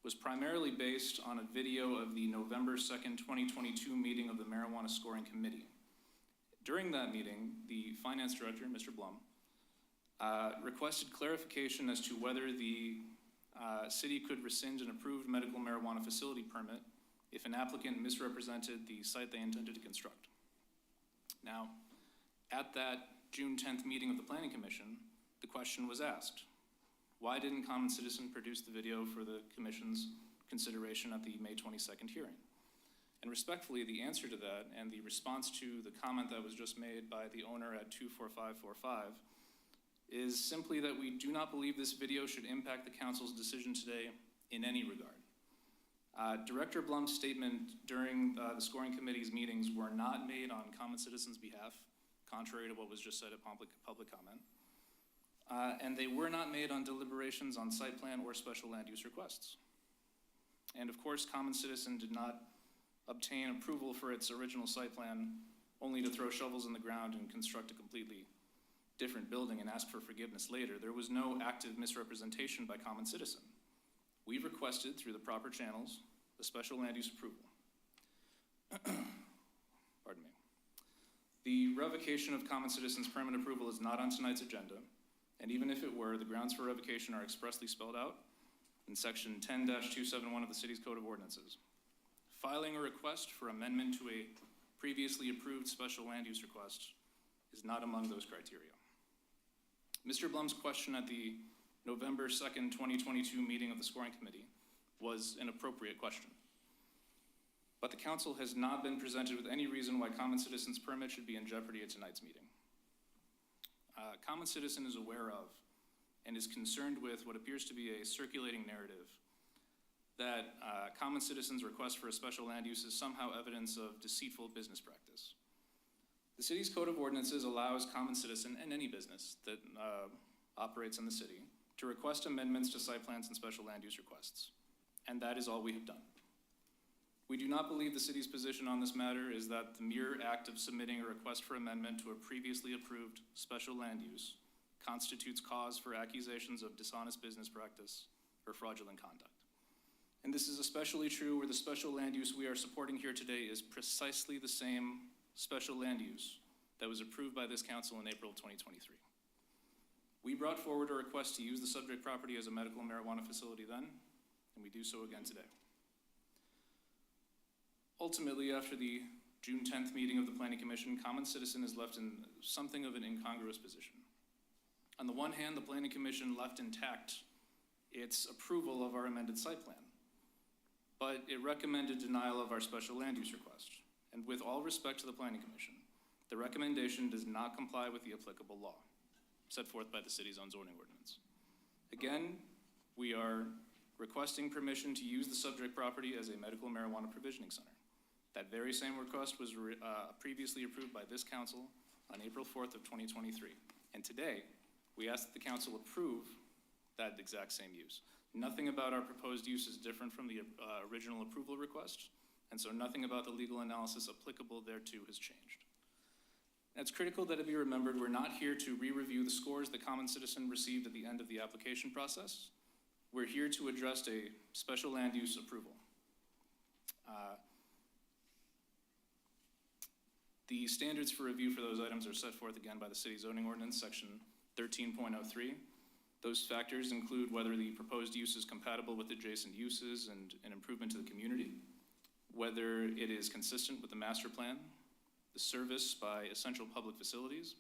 was primarily based on a video of the November 2nd, 2022 meeting of the Marijuana Scoring Committee. During that meeting, the finance director, Mr. Blum, requested clarification as to whether the city could rescind an approved medical marijuana facility permit if an applicant misrepresented the site they intended to construct. Now, at that June 10th meeting of the Planning Commission, the question was asked, why didn't Common Citizen produce the video for the Commission's consideration at the May 22nd hearing? And respectfully, the answer to that and the response to the comment that was just made by the owner at 24545 is simply that we do not believe this video should impact the council's decision today in any regard. Director Blum's statement during the scoring committee's meetings were not made on Common Citizen's behalf, contrary to what was just said at public comment. And they were not made on deliberations on site plan or special land use requests. And of course, Common Citizen did not obtain approval for its original site plan only to throw shovels in the ground and construct a completely different building and ask for forgiveness later. There was no active misrepresentation by Common Citizen. We requested through the proper channels the special land use approval. Pardon me. The revocation of Common Citizen's permit approval is not on tonight's agenda, and even if it were, the grounds for revocation are expressly spelled out in section 10-271 of the city's code of ordinances. Filing a request for amendment to a previously approved special land use request is not among those criteria. Mr. Blum's question at the November 2nd, 2022 meeting of the scoring committee was an appropriate question. But the council has not been presented with any reason why Common Citizen's permit should be in jeopardy at tonight's meeting. Common Citizen is aware of and is concerned with what appears to be a circulating narrative that Common Citizen's request for a special land use is somehow evidence of deceitful business practice. The city's code of ordinances allows Common Citizen and any business that operates in the city to request amendments to site plans and special land use requests, and that is all we have done. We do not believe the city's position on this matter is that the mere act of submitting a request for amendment to a previously approved special land use constitutes cause for accusations of dishonest business practice or fraudulent conduct. And this is especially true where the special land use we are supporting here today is precisely the same special land use that was approved by this council in April 2023. We brought forward a request to use the subject property as a medical marijuana facility then, and we do so again today. Ultimately, after the June 10th meeting of the Planning Commission, Common Citizen is left in something of an incongruous position. On the one hand, the Planning Commission left intact its approval of our amended site plan. but it recommended denial of our special land use request. And with all respect to the Planning Commission, the recommendation does not comply with the applicable law set forth by the city's own zoning ordinance. Again, we are requesting permission to use the subject property as a medical marijuana provisioning center. That very same request was previously approved by this council on April 4th of 2023. And today, we ask that the council approve that exact same use. Nothing about our proposed use is different from the original approval request, and so nothing about the legal analysis applicable thereto has changed. And it's critical that it be remembered we're not here to re-review the scores the common citizen received at the end of the application process. We're here to address a special land use approval. The standards for review for those items are set forth again by the city zoning ordinance, section 13.03. Those factors include whether the proposed use is compatible with adjacent uses and an improvement to the community, whether it is consistent with the master plan, the service by essential public facilities,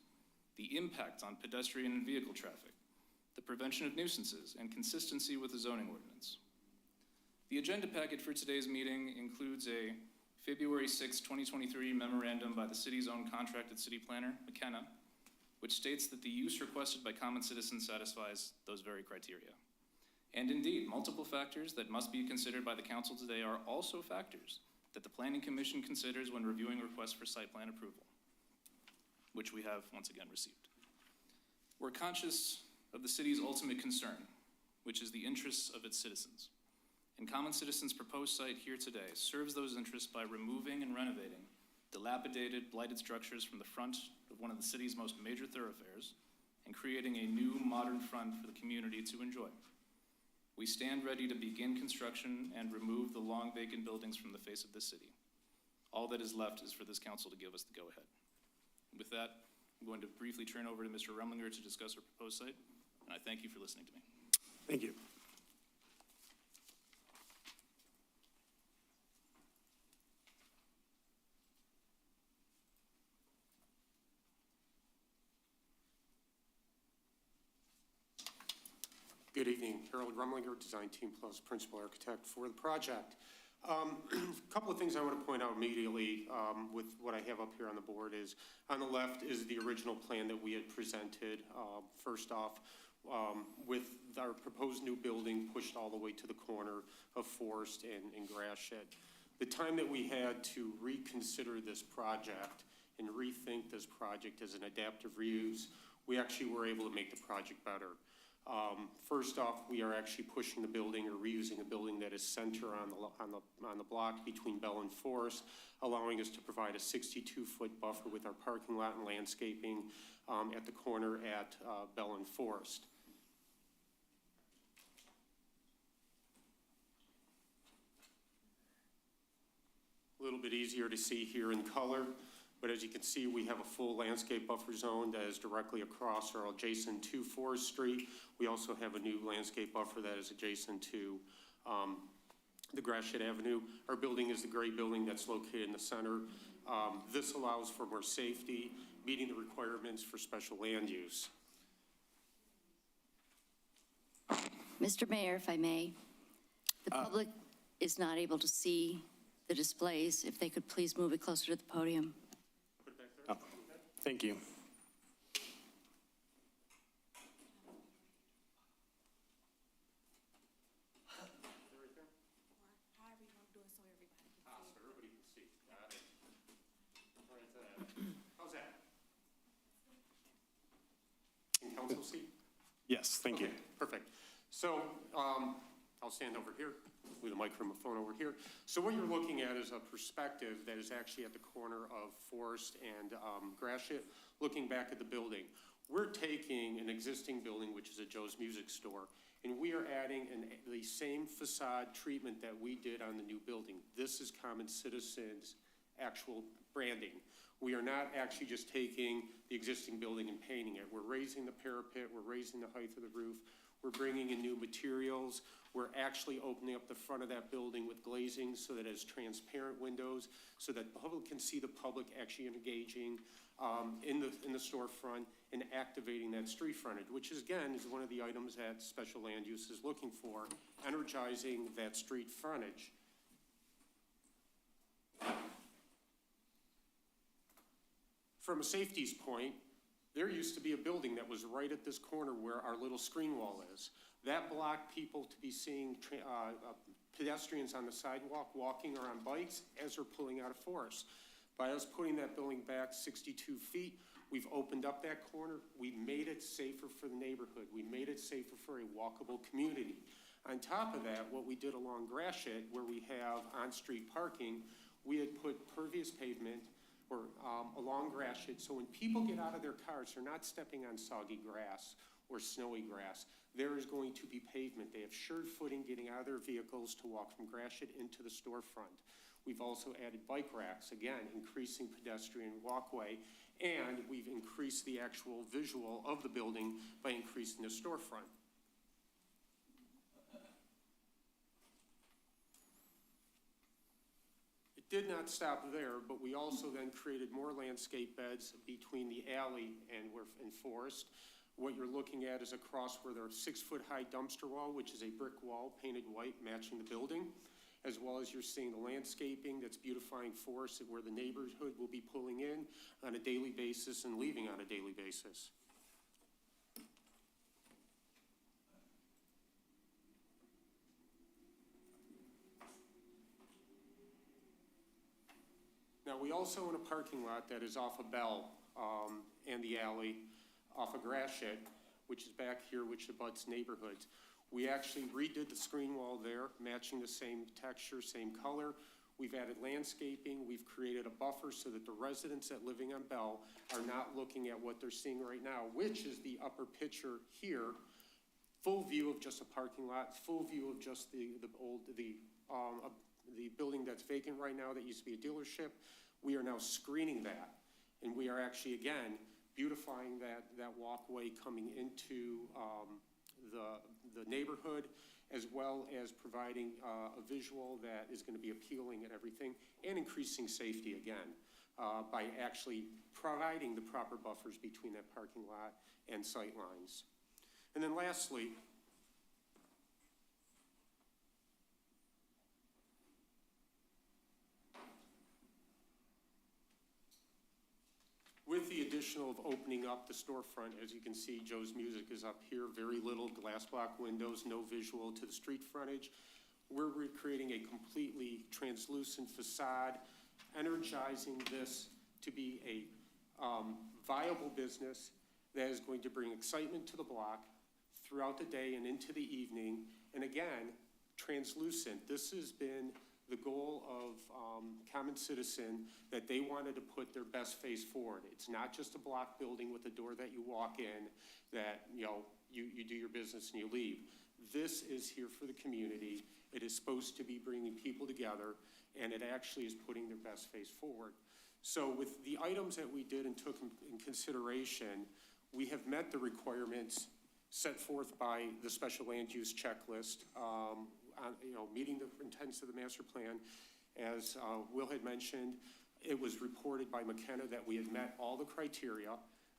the impact on pedestrian and vehicle traffic, the prevention of nuisances, and consistency with the zoning ordinance. The agenda packet for today's meeting includes a February 6, 2023 memorandum by the city's own contracted city planner, McKenna, which states that the use requested by common citizens satisfies those very criteria. And indeed, multiple factors that must be considered by the council today are also factors that the Planning Commission considers when reviewing requests for site plan approval, which we have once again received. We're conscious of the city's ultimate concern, which is the interests of its citizens. And Common Citizens' proposed site here today serves those interests by removing and renovating dilapidated, blighted structures from the front of one of the city's most major thoroughfares and creating a new, modern front for the community to enjoy. We stand ready to begin construction and remove the long vacant buildings from the face of this city. All that is left is for this council to give us the go-ahead. With that, I'm going to briefly turn over to Mr. Remlinger to discuss our proposed site, and I thank you for listening to me. Thank you. Good evening, Harold Rumlinger, Design Team Plus Principal Architect for the project. A couple of things I want to point out immediately with what I have up here on the board is, on the left is the original plan that we had presented. First off, with our proposed new building pushed all the way to the corner of Forest and Gratiot. The time that we had to reconsider this project and rethink this project as an adaptive reuse, we actually were able to make the project better. First off, we are actually pushing the building or reusing a building that is center on the block between Bell and Forest, allowing us to provide a 62-foot buffer with our parking lot and landscaping at the corner at Bell and Forest. A little bit easier to see here in color. But as you can see, we have a full landscape buffer zone that is directly across or adjacent to Forest Street. We also have a new landscape buffer that is adjacent to the Gratiot Avenue. Our building is the gray building that's located in the center. This allows for more safety, meeting the requirements for special land use. Mr. Mayor, if I may, the public is not able to see the displays. If they could please move it closer to the podium. Oh, thank you. How's that? Can council see? Yes, thank you. Perfect. So I'll stand over here with a microphone over here. So what you're looking at is a perspective that is actually at the corner of Forest and Gratiot, looking back at the building. We're taking an existing building, which is a Joe's Music Store, and we are adding the same facade treatment that we did on the new building. This is Common Citizens' actual branding. We are not actually just taking the existing building and painting it. We're raising the parapet, we're raising the height of the roof, we're bringing in new materials. We're actually opening up the front of that building with glazing so that it has transparent windows so that the public can see the public actually engaging in the storefront and activating that street frontage, which is, again, is one of the items that special land use is looking for, energizing that street frontage. From a safety's point, there used to be a building that was right at this corner where our little screen wall is. That blocked people to be seeing pedestrians on the sidewalk, walking or on bikes as they're pulling out of Forest. By us putting that building back 62 feet, we've opened up that corner. We've made it safer for the neighborhood. We made it safer for a walkable community. On top of that, what we did along Gratiot, where we have on-street parking, we had put pervious pavement or along Gratiot, so when people get out of their cars, they're not stepping on soggy grass or snowy grass. There is going to be pavement. They have sured footing getting out of their vehicles to walk from Gratiot into the storefront. We've also added bike racks, again, increasing pedestrian walkway, and we've increased the actual visual of the building by increasing the storefront. It did not stop there, but we also then created more landscape beds between the alley and Forest. What you're looking at is a cross where there are 6-foot-high dumpster wall, which is a brick wall painted white matching the building, as well as you're seeing the landscaping that's beautifying Forest where the neighborhood will be pulling in on a daily basis and leaving on a daily basis. Now, we also own a parking lot that is off of Bell and the alley off of Gratiot, which is back here, which abuts neighborhoods. We actually redid the screen wall there, matching the same texture, same color. We've added landscaping. We've created a buffer so that the residents that living on Bell are not looking at what they're seeing right now, which is the upper picture here. Full view of just a parking lot, full view of just the building that's vacant right now that used to be a dealership. We are now screening that, and we are actually, again, beautifying that walkway coming into the neighborhood, as well as providing a visual that is going to be appealing and everything, and increasing safety again by actually providing the proper buffers between that parking lot and sight lines. And then lastly, with the additional of opening up the storefront, as you can see, Joe's Music is up here, very little glass block windows, no visual to the street frontage. We're recreating a completely translucent facade, energizing this to be a viable business that is going to bring excitement to the block throughout the day and into the evening. And again, translucent. This has been the goal of Common Citizen, that they wanted to put their best face forward. It's not just a block building with a door that you walk in that, you do your business and you leave. This is here for the community. It is supposed to be bringing people together, and it actually is putting their best face forward. So with the items that we did and took in consideration, we have met the requirements set forth by the special land use checklist, meeting the intents of the master plan. As Will had mentioned, it was reported by McKenna that we had met all the criteria,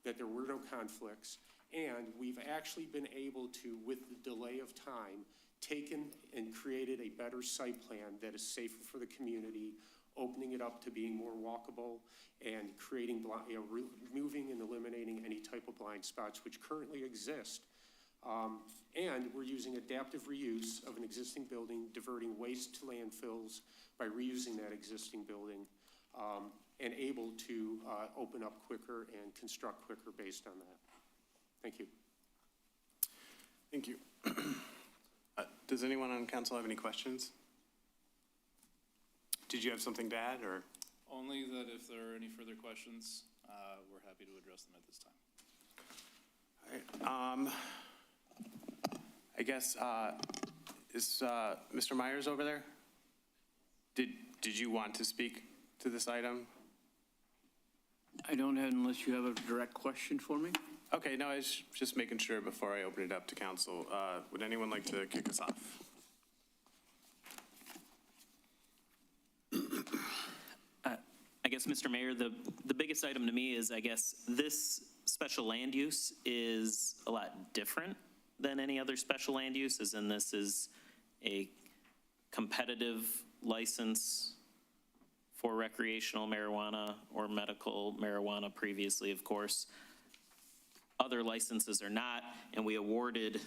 that there were no conflicts, and we've actually been able to, with the delay of time, taken and created a better site plan that is safer for the community, opening it up to being more walkable and creating, removing and eliminating any type of blind spots which currently exist. And we're using adaptive reuse of an existing building, diverting waste to landfills by reusing that existing building, and able to open up quicker and construct quicker based on that. Thank you. Thank you. Does anyone on council have any questions? Did you have something to add, or? Only that if there are any further questions, we're happy to address them at this time. All right. I guess, is Mr. Myers over there? Did you want to speak to this item? I don't have, unless you have a direct question for me. Okay, no, I was just making sure before I open it up to council. Would anyone like to kick us off? I guess, Mr. Mayor, the biggest item to me is, I guess, this special land use is a lot different than any other special land use, as in this is a competitive license for recreational marijuana or medical marijuana previously, of course. Other licenses are not, and we awarded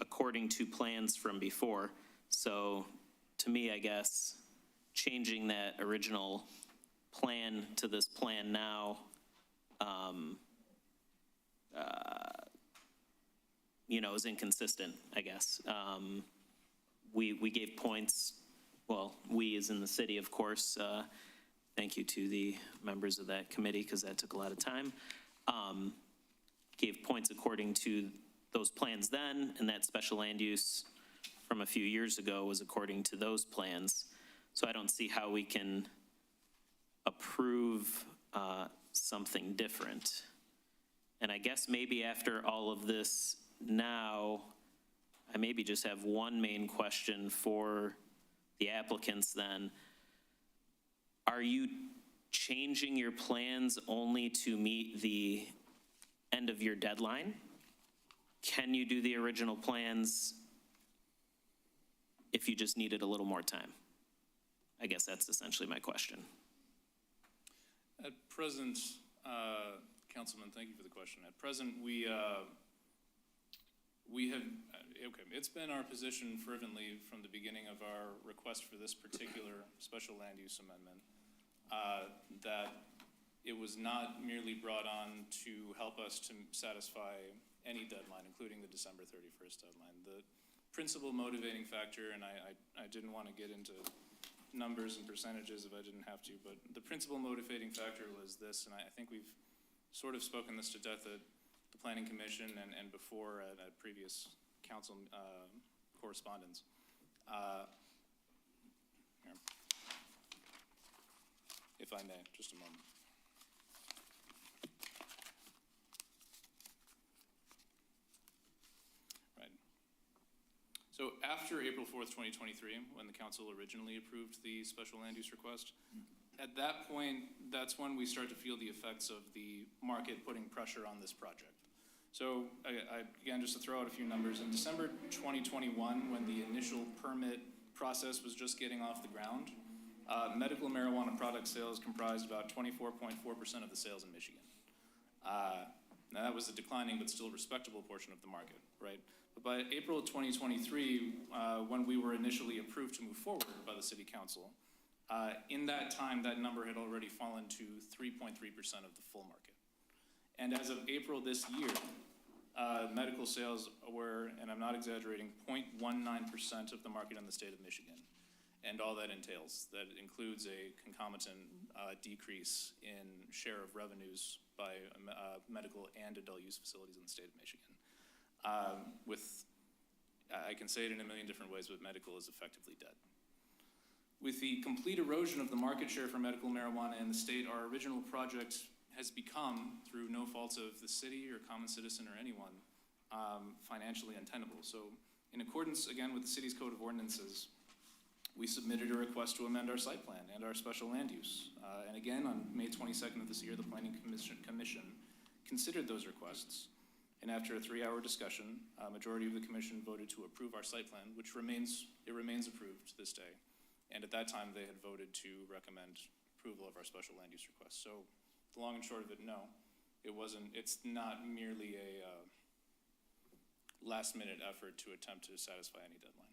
according to plans from before. So to me, I guess, changing that original plan to this plan now, is inconsistent, I guess. We gave points, well, we as in the city, of course. Thank you to the members of that committee because that took a lot of time. Gave points according to those plans then, and that special land use from a few years ago was according to those plans. So I don't see how we can approve something different. And I guess maybe after all of this now, I maybe just have one main question for the applicants then. Are you changing your plans only to meet the end of your deadline? Can you do the original plans if you just needed a little more time? I guess that's essentially my question. At present, Councilman, thank you for the question. At present, we have, it's been our position fervently from the beginning of our request for this particular special land use amendment that it was not merely brought on to help us to satisfy any deadline, including the December 31st deadline. The principal motivating factor, and I didn't want to get into numbers and percentages if I didn't have to, but the principal motivating factor was this, and I think we've sort of spoken this to death at the Planning Commission and before at previous council correspondence. Here. If I may, just a moment. Right. So after April 4th, 2023, when the council originally approved the special land use request, at that point, that's when we start to feel the effects of the market putting pressure on this project. So again, just to throw out a few numbers, in December 2021, when the initial permit process was just getting off the ground, medical marijuana product sales comprised about 24.4% of the sales in Michigan. Now that was a declining but still respectable portion of the market, right? But by April 2023, when we were initially approved to move forward by the city council, in that time, that number had already fallen to 3.3% of the full market. And as of April this year, medical sales were, and I'm not exaggerating, 0.19% of the market in the state of Michigan. And all that entails. That includes a concomitant decrease in share of revenues by medical and adult use facilities in the state of Michigan. I can say it in a million different ways, but medical is effectively dead. With the complete erosion of the market share for medical marijuana in the state, our original project has become, through no faults of the city or common citizen or anyone, financially untenable. So in accordance, again, with the city's code of ordinances, we submitted a request to amend our site plan and our special land use. And again, on May 22nd of this year, the Planning Commission considered those requests. And after a 3-hour discussion, a majority of the commission voted to approve our site plan, which remains approved to this day. And at that time, they had voted to recommend approval of our special land use request. So the long and short of it, no, it's not merely a last minute effort to attempt to satisfy any deadline.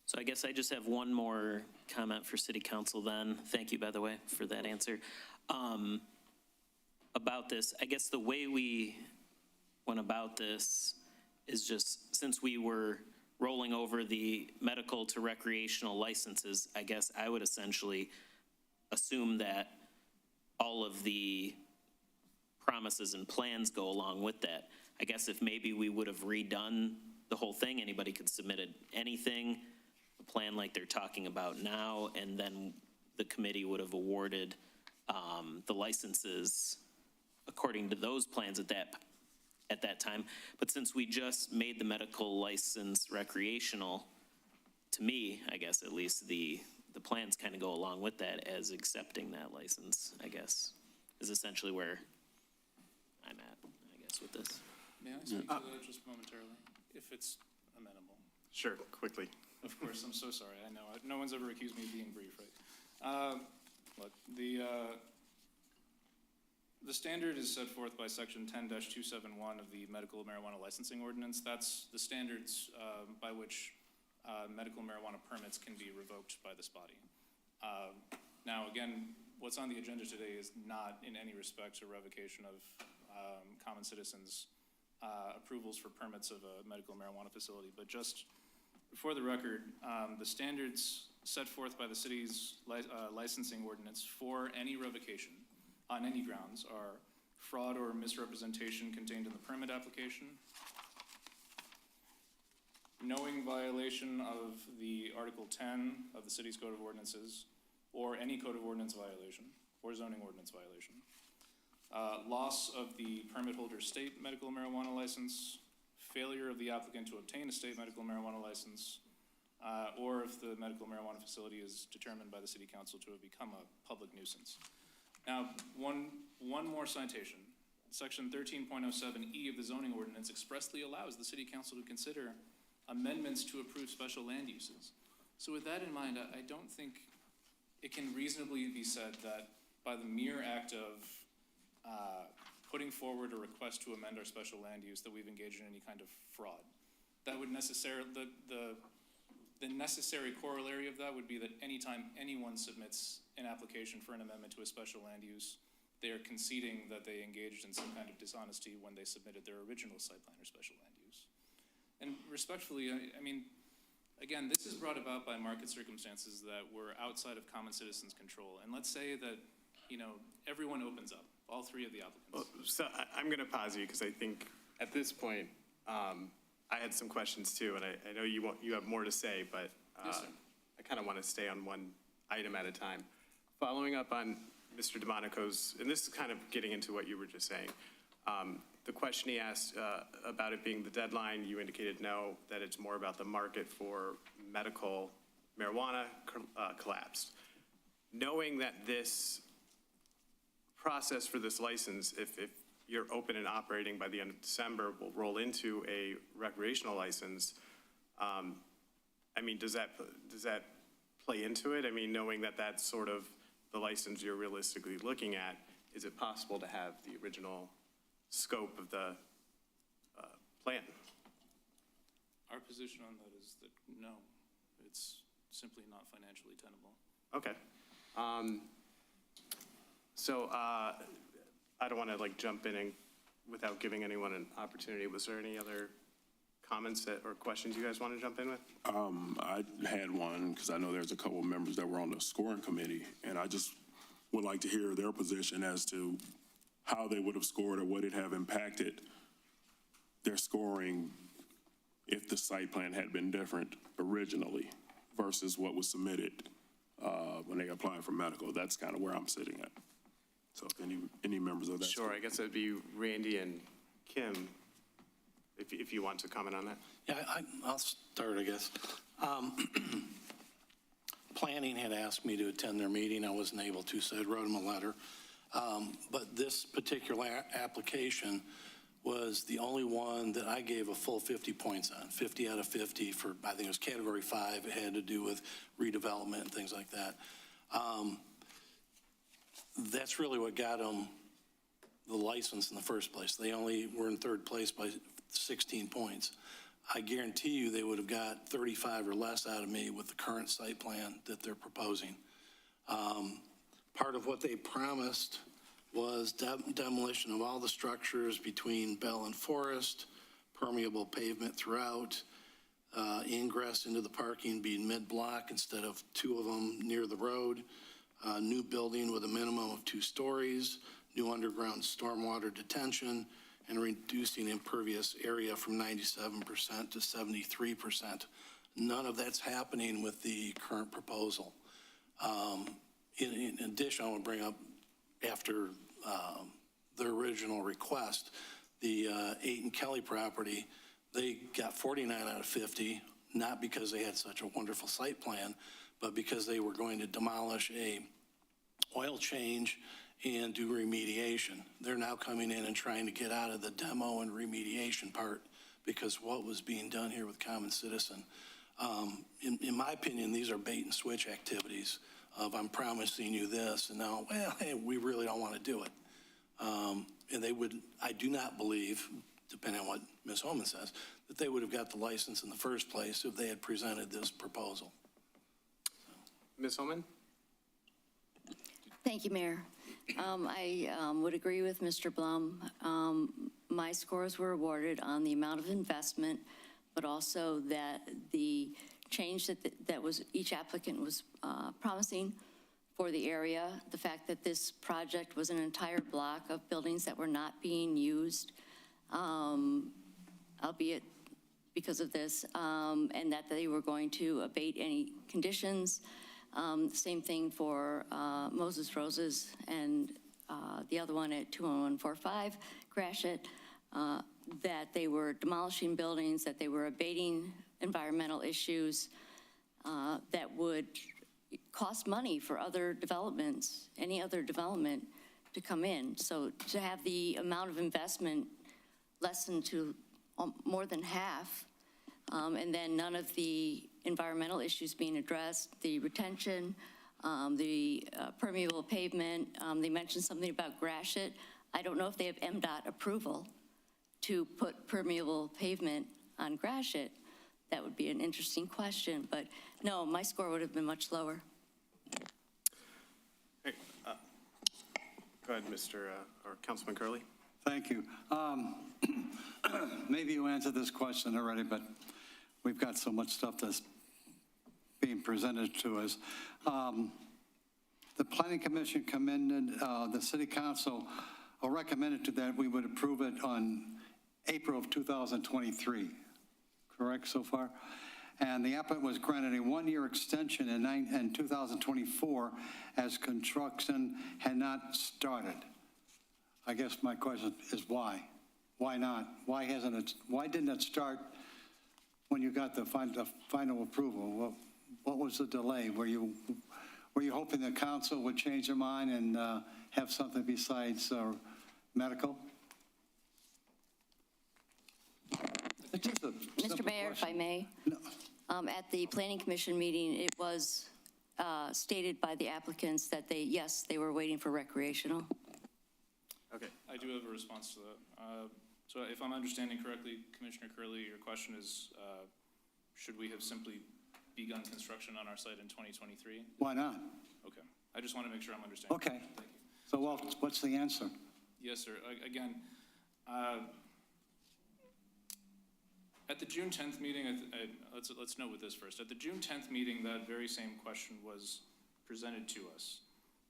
So I guess I just have one more comment for City Council then. Thank you, by the way, for that answer. About this, I guess the way we went about this is just, since we were rolling over the medical to recreational licenses, I guess I would essentially assume that all of the promises and plans go along with that. I guess if maybe we would have redone the whole thing, anybody could submit anything, a plan like they're talking about now, and then the committee would have awarded the licenses according to those plans at that time. But since we just made the medical license recreational, to me, I guess at least, the plans kind of go along with that as accepting that license, I guess, is essentially where I'm at, I guess, with this. May I speak to that just momentarily, if it's amenable? Sure, quickly. Of course, I'm so sorry. I know no one's ever accused me of being brief, right? Look, the standard is set forth by section 10-271 of the medical marijuana licensing ordinance. That's the standards by which medical marijuana permits can be revoked by this body. Now, again, what's on the agenda today is not in any respect a revocation of common citizens' approvals for permits of a medical marijuana facility, but just for the record, the standards set forth by the city's licensing ordinance for any revocation on any grounds are fraud or misrepresentation contained in the permit application, knowing violation of the Article 10 of the city's Code of Ordinances, or any Code of Ordinance violation, or zoning ordinance violation, loss of the permit holder's state medical marijuana license, failure of the applicant to obtain a state medical marijuana license, or if the medical marijuana facility is determined by the city council to have become a public nuisance. Now, one more citation. Section 13.07E of the zoning ordinance expressly allows the city council to consider amendments to approve special land uses. So with that in mind, I don't think it can reasonably be said that by the mere act of putting forward a request to amend our special land use that we've engaged in any kind of fraud. That would necessarily, the necessary corollary of that would be that anytime anyone submits an application for an amendment to a special land use, they are conceding that they engaged in some kind of dishonesty when they submitted their original site plan or special land use. And respectfully, I mean, again, this is brought about by market circumstances that were outside of common citizens' control. And let's say that, you know, everyone opens up, all three of the applicants. Well, so I'm going to pause you because I think at this point, I had some questions too, and I know you have more to say, but Yes, sir. I kind of want to stay on one item at a time. Following up on Mr. DeMonico's, and this is kind of getting into what you were just saying, the question he asked about it being the deadline, you indicated no, that it's more about the market for medical marijuana collapsed. Knowing that this process for this license, if you're open and operating by the end of December, will roll into a recreational license, I mean, does that play into it? I mean, knowing that that's sort of the license you're realistically looking at, is it possible to have the original scope of the plan? Our position on that is that no, it's simply not financially tenable. Okay. So I don't want to like jump in and without giving anyone an opportunity. Was there any other comments or questions you guys want to jump in with? I had one because I know there's a couple of members that were on the scoring committee, and I just would like to hear their position as to how they would have scored or would it have impacted their scoring if the site plan had been different originally versus what was submitted when they applied for medical. That's kind of where I'm sitting at. So if any members of that. Sure, I guess it'd be Randy and Kim, if you want to comment on that. Yeah, I'll start, I guess. Planning had asked me to attend their meeting. I wasn't able to, so I wrote them a letter. But this particular application was the only one that I gave a full 50 points on, 50 out of 50 for, I think it was category 5. It had to do with redevelopment and things like that. That's really what got them the license in the first place. They only were in third place by 16 points. I guarantee you they would have got 35 or less out of me with the current site plan that they're proposing. Part of what they promised was demolition of all the structures between Bell and Forest, permeable pavement throughout, ingress into the parking being mid-block instead of 2 of them near the road, new building with a minimum of 2 stories, new underground stormwater detention, and reducing impervious area from 97% to 73%. None of that's happening with the current proposal. In addition, I want to bring up, after the original request, the 8 and Kelly property, they got 49 out of 50, not because they had such a wonderful site plan, but because they were going to demolish a oil change and do remediation. They're now coming in and trying to get out of the demo and remediation part because what was being done here with Common Citizen. In my opinion, these are bait and switch activities. of I'm promising you this, and now, well, hey, we really don't want to do it. And they would, I do not believe, depending on what Ms. Holman says, that they would have got the license in the first place if they had presented this proposal. Ms. Holman? Thank you, Mayor. I would agree with Mr. Blum. My scores were awarded on the amount of investment, but also that the change that was each applicant was promising for the area, the fact that this project was an entire block of buildings that were not being used, albeit because of this, and that they were going to abate any conditions. Same thing for Moses Roses and the other one at 21145 Gratiot, that they were demolishing buildings, that they were abating environmental issues that would cost money for other developments, any other development to come in. So to have the amount of investment lessened to more than half, and then none of the environmental issues being addressed, the retention, the permeable pavement. They mentioned something about Gratiot. I don't know if they have MDOT approval to put permeable pavement on Gratiot. That would be an interesting question, but no, my score would have been much lower. Hey, go ahead, or Councilman Curley. Thank you. Maybe you answered this question already, but we've got so much stuff that's being presented to us. The Planning Commission commended, the City Council recommended to that we would approve it on April of 2023, correct so far? And the applicant was granted a one-year extension in 2024 as construction had not started. I guess my question is why? Why not? Why didn't it start when you got the final approval? What was the delay? Were you hoping the council would change their mind and have something besides medical? Mr. Mayor, if I may, at the Planning Commission meeting, it was stated by the applicants that yes, they were waiting for recreational. Okay. I do have a response to that. So if I'm understanding correctly, Commissioner Curley, your question is, should we have simply begun construction on our site in 2023? Why not? Okay. I just want to make sure I'm understanding. Okay. Thank you. So what's the answer? Yes, sir. Again, at the June 10th meeting, let's note with this first. At the June 10th meeting, that very same question was presented to us.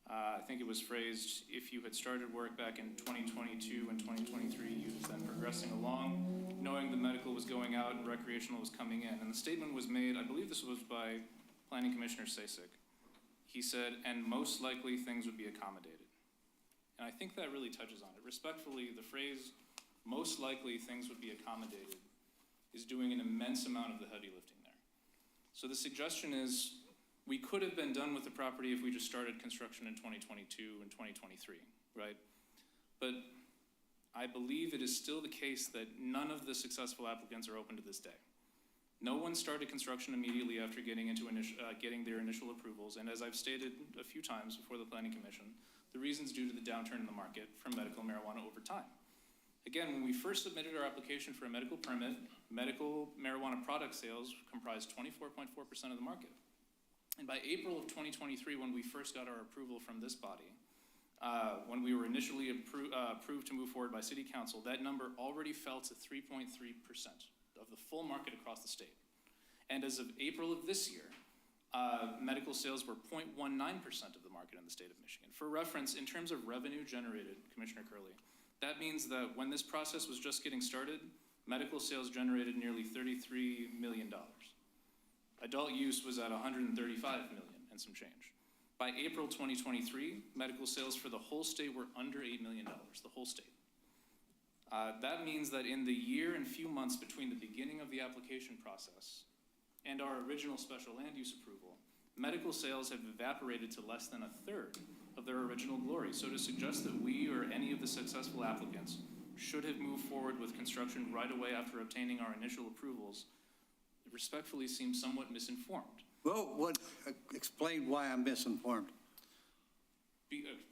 I think it was phrased, if you had started work back in 2022 and 2023, you've been progressing along, knowing the medical was going out and recreational was coming in. And the statement was made, I believe this was by Planning Commissioner Sasek. He said, and most likely things would be accommodated. And I think that really touches on it. Respectfully, the phrase, most likely things would be accommodated, is doing an immense amount of the heavy lifting there. So the suggestion is, we could have been done with the property if we just started construction in 2022 and 2023, right? But I believe it is still the case that none of the successful applicants are open to this day. No one started construction immediately after getting their initial approvals, and as I've stated a few times before the Planning Commission, the reason's due to the downturn in the market for medical marijuana over time. Again, when we first submitted our application for a medical permit, medical marijuana product sales comprised 24.4% of the market. And by April of 2023, when we first got our approval from this body, when we were initially approved to move forward by City Council, that number already fell to 3.3% of the full market across the state. And as of April of this year, medical sales were 0.19% of the market in the state of Michigan. For reference, in terms of revenue generated, Commissioner Curley, that means that when this process was just getting started, medical sales generated nearly $33 million. Adult use was at $135 million and some change. By April 2023, medical sales for the whole state were under $8 million, the whole state. That means that in the year and few months between the beginning of the application process and our original special land use approval, medical sales have evaporated to less than a third of their original glory. So to suggest that we or any of the successful applicants should have moved forward with construction right away after obtaining our initial approvals, it respectfully seems somewhat misinformed. Well, explain why I'm misinformed.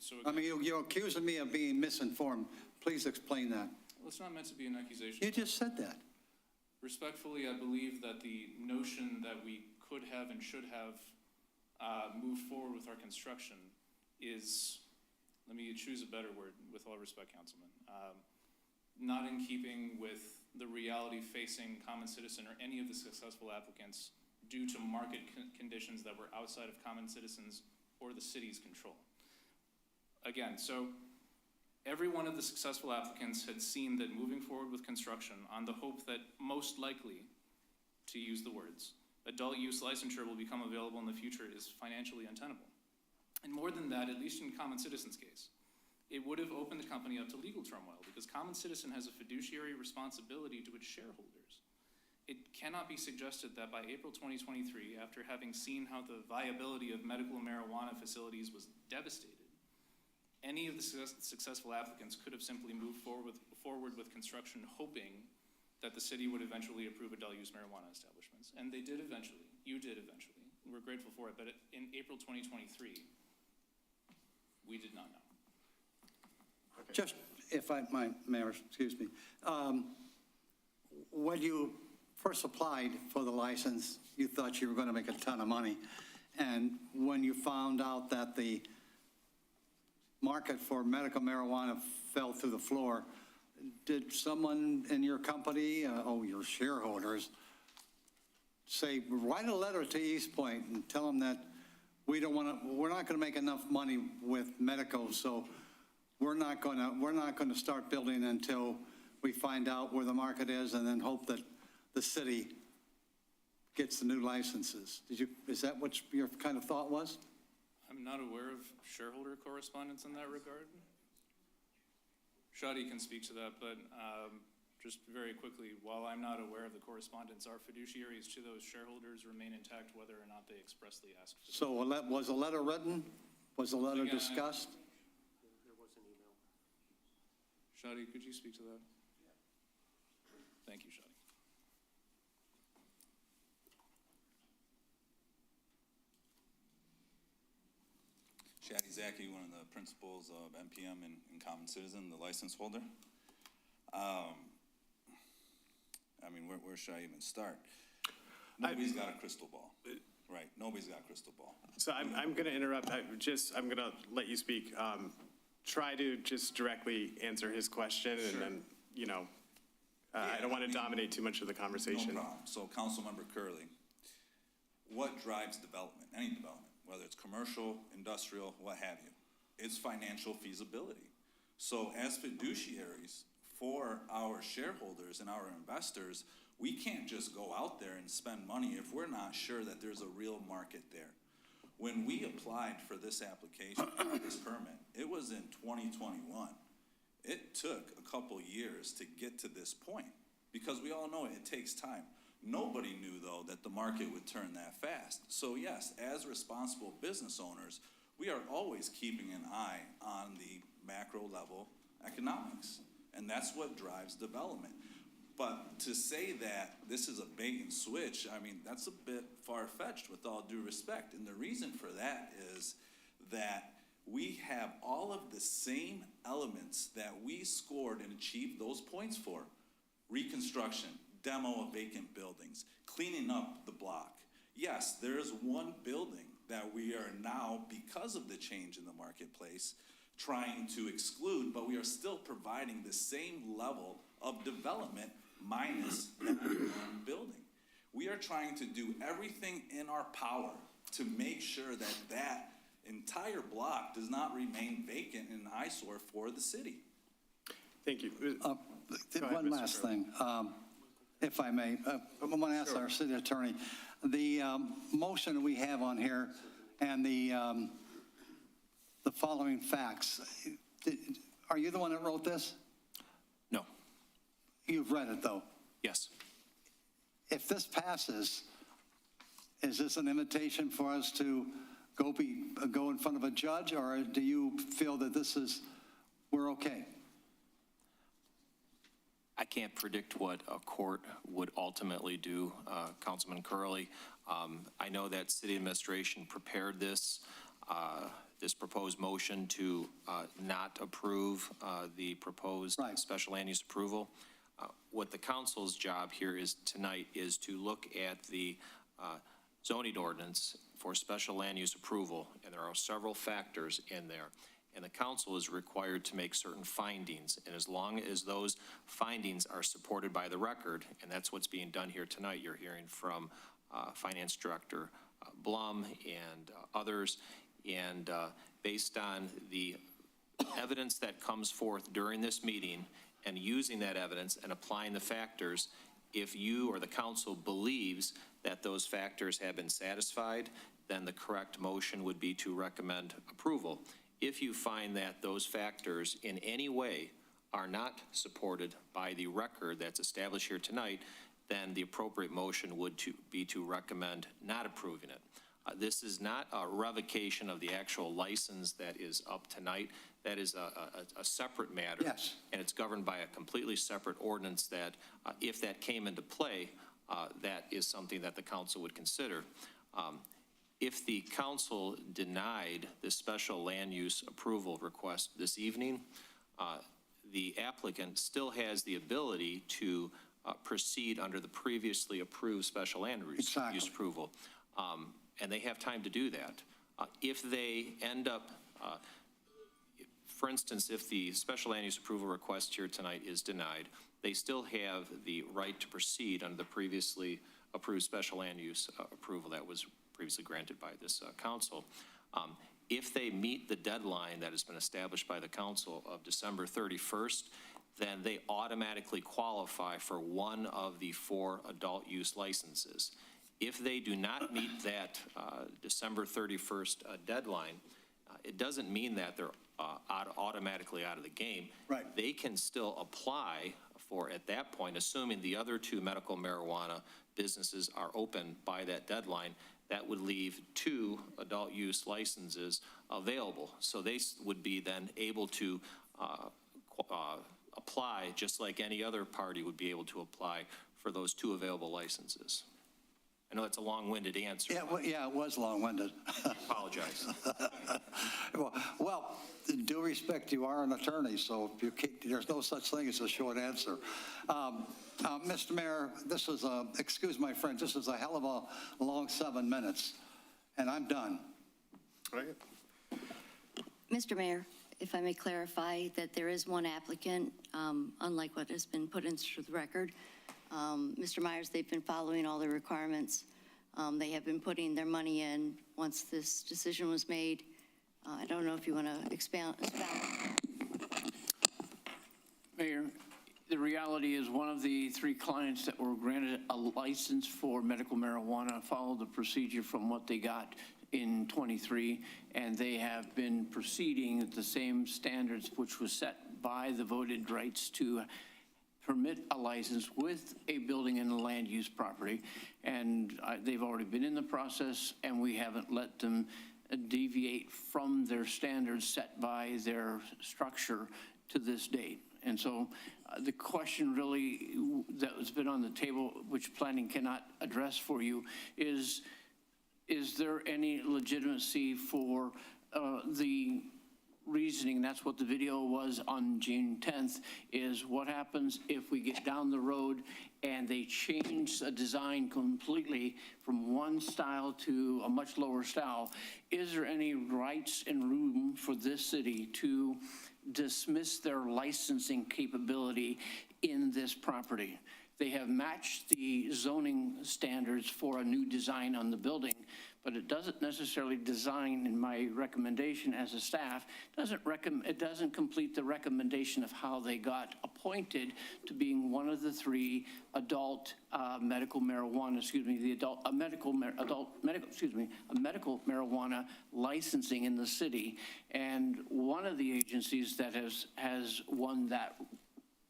So I mean, you're accusing me of being misinformed. Please explain that. well, it's not meant to be an accusation. You just said that. Respectfully, I believe that the notion that we could have and should have moved forward with our construction is, let me choose a better word, with all respect, Councilman, not in keeping with the reality facing Common Citizen or any of the successful applicants due to market conditions that were outside of Common Citizen's or the city's control. Again, so every one of the successful applicants had seen that moving forward with construction on the hope that most likely, to use the words, adult use licensure will become available in the future is financially untenable. And more than that, at least in Common Citizen's case, it would have opened the company up to legal turmoil because Common Citizen has a fiduciary responsibility to its shareholders. It cannot be suggested that by April 2023, after having seen how the viability of medical marijuana facilities was devastated, any of the successful applicants could have simply moved forward with construction hoping that the city would eventually approve adult use marijuana establishments. And they did eventually. You did eventually. We're grateful for it. But in April 2023, we did not know. Okay. Just, if I might, Mayor, excuse me. When you first applied for the license, you thought you were going to make a ton of money. And when you found out that the market for medical marijuana fell through the floor, did someone in your company, your shareholders, say, write a letter to Eastpointe and tell them that we're not going to make enough money with medical, so we're not going to start building until we find out where the market is, and then hope that the city gets the new licenses. Is that what your kind of thought was? I'm not aware of shareholder correspondence in that regard. Shadi can speak to that, but just very quickly, while I'm not aware of the correspondence, our fiduciaries to those shareholders remain intact whether or not they expressly asked for it. So was a letter written? Was a letter discussed? There was an email. Shadi, could you speak to that? Thank you, Shadi. Shadi Zaki, one of the principals of NPM in Common Citizen, the license holder. I mean, where should I even start? Nobody's got a crystal ball, right? Nobody's got a crystal ball. So I'm going to interrupt. I'm going to let you speak. Try to just directly answer his question, Sure. and then, I don't want to dominate too much of the conversation. No problem. So Councilmember Curley, what drives development, any development, whether it's commercial, industrial, what have you? It's financial feasibility. So as fiduciaries for our shareholders and our investors, we can't just go out there and spend money if we're not sure that there's a real market there. When we applied for this application, this permit, it was in 2021. It took a couple years to get to this point because we all know it takes time. Nobody knew, though, that the market would turn that fast. So yes, as responsible business owners, we are always keeping an eye on the macro level economics, and that's what drives development. But to say that this is a bait and switch, I mean, that's a bit far-fetched with all due respect. And the reason for that is that we have all of the same elements that we scored and achieved those points for. Reconstruction, demo of vacant buildings, cleaning up the block. Yes, there is one building that we are now, because of the change in the marketplace, trying to exclude, but we are still providing the same level of development minus that one building. We are trying to do everything in our power to make sure that that entire block does not remain vacant and an eyesore for the city. Thank you. One last thing, if I may. I want to ask our city attorney, the motion we have on here and the following facts, are you the one that wrote this? No. You've read it, though? Yes. If this passes, is this an invitation for us to go in front of a judge, or do you feel that we're okay? I can't predict what a court would ultimately do, Councilman Curley. I know that city administration prepared this proposed motion to not approve the proposed special land use approval. What the council's job here is tonight is to look at the zoning ordinance for special land use approval, and there are several factors in there. And the council is required to make certain findings, and as long as those findings are supported by the record, and that's what's being done here tonight, you're hearing from Finance Director Blum and others, and based on the evidence that comes forth during this meeting and using that evidence and applying the factors, if you or the council believes that those factors have been satisfied, then the correct motion would be to recommend approval. If you find that those factors in any way are not supported by the record that's established here tonight, then the appropriate motion would be to recommend not approving it. This is not a revocation of the actual license that is up tonight. That is a separate matter. Yes. And it's governed by a completely separate ordinance that, if that came into play, that is something that the council would consider. If the council denied the special land use approval request this evening, the applicant still has the ability to proceed under the previously approved special land use approval. And they have time to do that. If they end up, for instance, if the special land use approval request here tonight is denied, they still have the right to proceed under the previously approved special land use approval that was previously granted by this council. If they meet the deadline that has been established by the council of December 31st, then they automatically qualify for one of the 4 adult use licenses. If they do not meet that December 31st deadline, it doesn't mean that they're automatically out of the game. Right. They can still apply for, at that point, assuming the other 2 medical marijuana businesses are open by that deadline, that would leave 2 adult use licenses available. So they would be then able to apply just like any other party would be able to apply for those 2 available licenses. I know that's a long-winded answer. Yeah, well, yeah, it was long-winded. I apologize. Well, in due respect, you are an attorney, so there's no such thing as a short answer. Mr. Mayor, this is excuse my French, this is a hell of a long 7 minutes, and I'm done. Right. Mr. Mayor, if I may clarify that there is one applicant, unlike what has been put into the record. Mr. Myers, they've been following all the requirements. They have been putting their money in once this decision was made. I don't know if you want to expound. Mayor, the reality is one of the 3 clients that were granted a license for medical marijuana followed the procedure from what they got in 23, and they have been proceeding at the same standards which was set by the voted rights to permit a license with a building and a land use property. And they've already been in the process, and we haven't let them deviate from their standards set by their structure to this date. And so the question really that has been on the table, which planning cannot address for you, is there any legitimacy for the reasoning? That's what the video was on June 10th, is what happens if we get down the road and they change a design completely from one style to a much lower style? Is there any rights and room for this city to dismiss their licensing capability in this property? They have matched the zoning standards for a new design on the building, but it doesn't necessarily design, in my recommendation as a staff, it doesn't complete the recommendation of how they got appointed to being one of the 3 adult medical marijuana, medical marijuana licensing in the city. And one of the agencies that has won that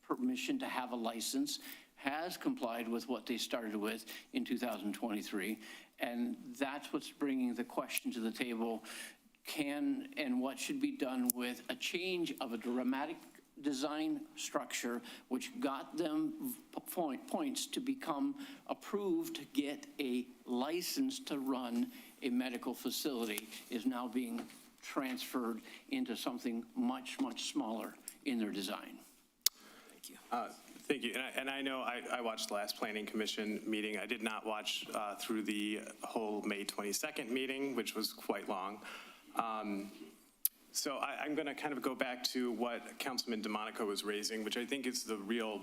permission to have a license has complied with what they started with in 2023. And that's what's bringing the question to the table. Can and what should be done with a change of a dramatic design structure, which got them points to become approved to get a license to run a medical facility, is now being transferred into something much, much smaller in their design. Thank you. And I know I watched the last Planning Commission meeting. I did not watch through the whole May 22nd meeting, which was quite long. So I'm going to kind of go back to what Councilman DeMonico was raising, which I think is the real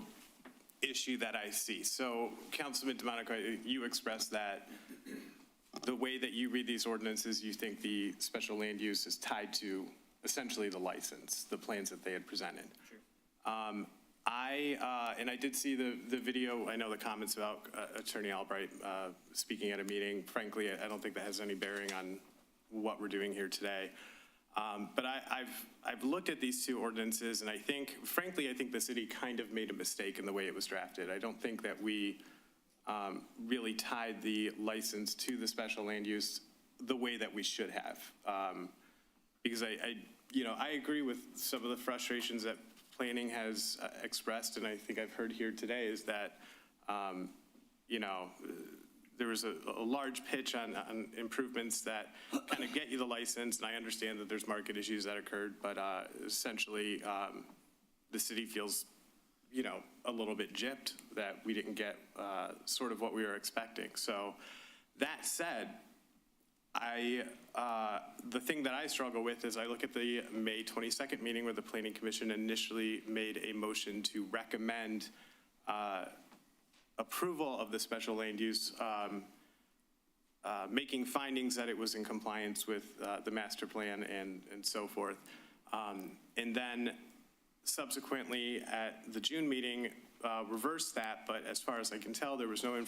issue that I see. So Councilman DeMonico, you expressed that the way that you read these ordinances, you think the special land use is tied to essentially the license, the plans that they had presented. Sure. And I did see the video. I know the comments about Attorney Albright speaking at a meeting. Frankly, I don't think that has any bearing on what we're doing here today. But I've looked at these two ordinances, and I think, frankly, I think the city kind of made a mistake in the way it was drafted. I don't think that we really tied the license to the special land use the way that we should have. Because I agree with some of the frustrations that planning has expressed, and I think I've heard here today, is that, there was a large pitch on improvements that kind of get you the license, and I understand that there's market issues that occurred, but essentially the city feels, a little bit gypped that we didn't get sort of what we were expecting. So that said, the thing that I struggle with is I look at the May 22nd meeting where the Planning Commission initially made a motion to recommend approval of the special land use, making findings that it was in compliance with the master plan and so forth. And then subsequently at the June meeting, reversed that, but as far as I can tell, there was no